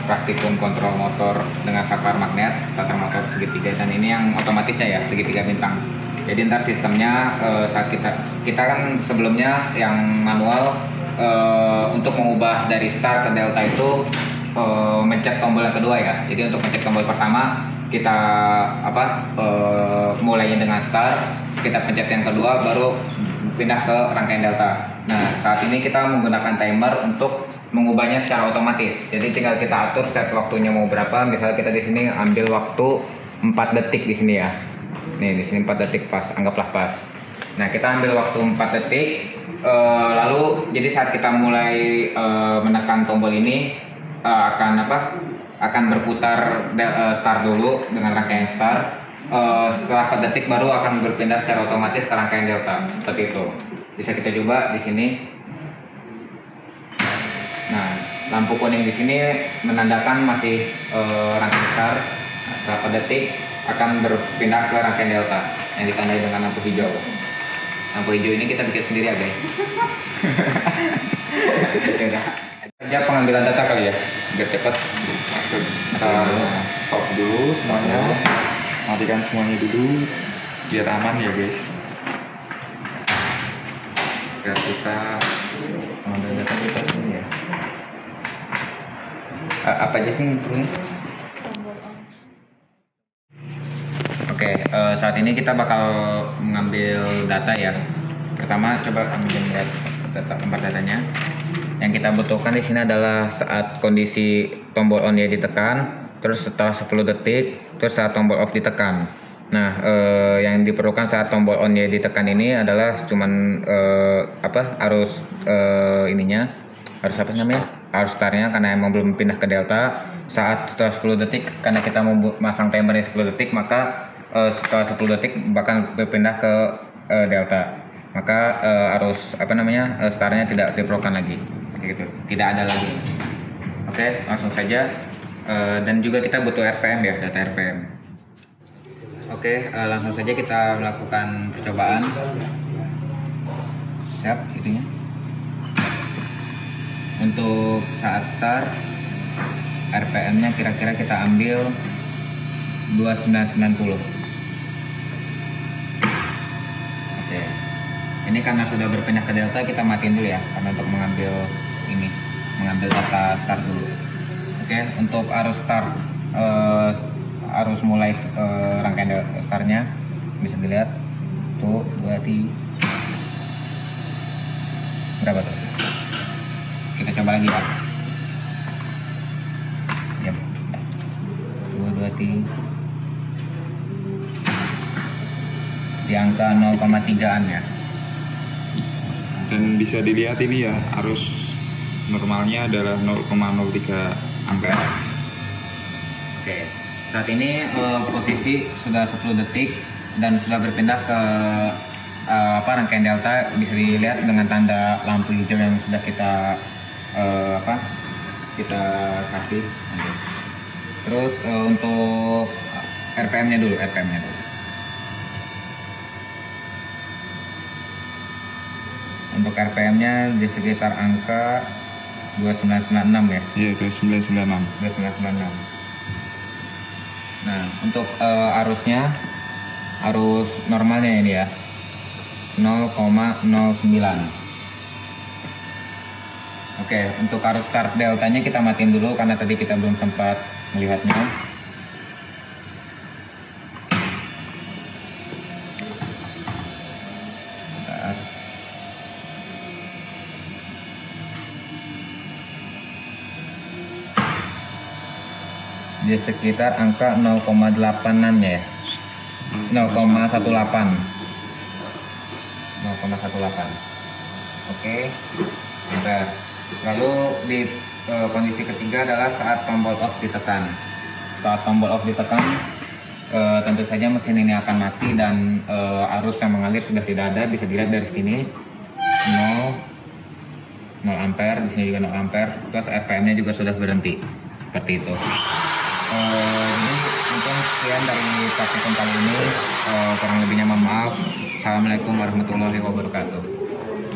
praktikum kontrol motor dengan saklar magnet, starter motor segitiga, dan ini yang otomatisnya ya, segitiga bintang. Jadi ntar sistemnya saat kita kan sebelumnya yang manual untuk mengubah dari start ke delta itu mencet tombol yang kedua ya. Jadi untuk mencet tombol pertama kita mulainya dengan start, kita pencet yang kedua baru pindah ke rangkaian delta. Nah, saat ini kita menggunakan timer untuk mengubahnya secara otomatis. Jadi tinggal kita atur set waktunya mau berapa. Misalnya kita di sini ambil waktu 4 detik di sini ya. Nih, di sini 4 detik pas, anggaplah pas. Nah, kita ambil waktu 4 detik. Lalu jadi saat kita mulai menekan tombol ini akan berputar start dulu dengan rangkaian start. Setelah 4 detik baru akan berpindah secara otomatis ke rangkaian delta, seperti itu. Bisa kita coba di sini. Nah, lampu kuning di sini menandakan masih rangkaian start. Nah, setelah 4 detik akan berpindah ke rangkaian delta yang ditandai dengan lampu hijau. Lampu hijau ini kita bikin sendiri ya guys. Ya udah. Aja pengambilan data kali ya, biar cepat. Masuk. Kita stop dulu semuanya. Matikan semuanya dulu. biar aman ya guys. Biar kita Mengambil data kita sini ya. Apa aja sih yang perlu? Tombol on. Oke, saat ini kita bakal mengambil data ya. Pertama coba ambil data tempat datanya. Yang kita butuhkan di sini adalah saat kondisi tombol on ya ditekan, terus setelah 10 detik, terus saat tombol off ditekan. Nah, yang diperlukan saat tombol on ya ditekan ini adalah cuman arus ininya, harus apa namanya? Arus startnya karena emang belum pindah ke delta. Saat setelah 10 detik karena kita mau masang timernya 10 detik, maka setelah 10 detik bahkan berpindah ke delta. Maka arus startnya tidak diperlukan lagi. Gitu. Tidak ada lagi. Oke, langsung saja. Dan juga kita butuh RPM ya, data RPM. Oke, langsung saja kita melakukan percobaan. Siap, itunya. Untuk saat start, RPM-nya kira-kira kita ambil 2990. Oke. Ini karena sudah berpindah ke delta, kita matiin dulu ya, karena untuk mengambil data start dulu. Oke, untuk arus start, arus mulai rangkaian startnya bisa dilihat tuh 2 berapa tuh? Kita coba lagi ya. Yap. 2 di angka 0,3an ya. dan bisa dilihat ini ya, arus normalnya adalah 0,03 ampere. Oke, saat ini posisi sudah 10 detik dan sudah berpindah ke rangkaian delta. Bisa dilihat dengan tanda lampu hijau yang sudah kita kasih. Terus untuk RPM-nya dulu. Untuk RPM-nya di sekitar angka 2996 ya. Iya, 2996. 2996. Nah, untuk arusnya, arus normalnya ini ya 0,09. Oke, untuk arus start deltanya kita matiin dulu karena tadi kita belum sempat melihatnya. Bentar. Di sekitar angka 0,8an ya. 0,18. Oke. Bentar. Lalu di kondisi ketiga adalah saat tombol off ditekan. Saat tombol off ditekan, tentu saja mesin ini akan mati dan arus yang mengalir sudah tidak ada. Bisa dilihat dari sini 0 ampere, di sini juga 0 ampere. Terus RPM-nya juga sudah berhenti. Seperti itu. Jadi mungkin sekian dari praktikum kali ini. Kurang lebihnya mohon maaf. Assalamualaikum warahmatullahi wabarakatuh.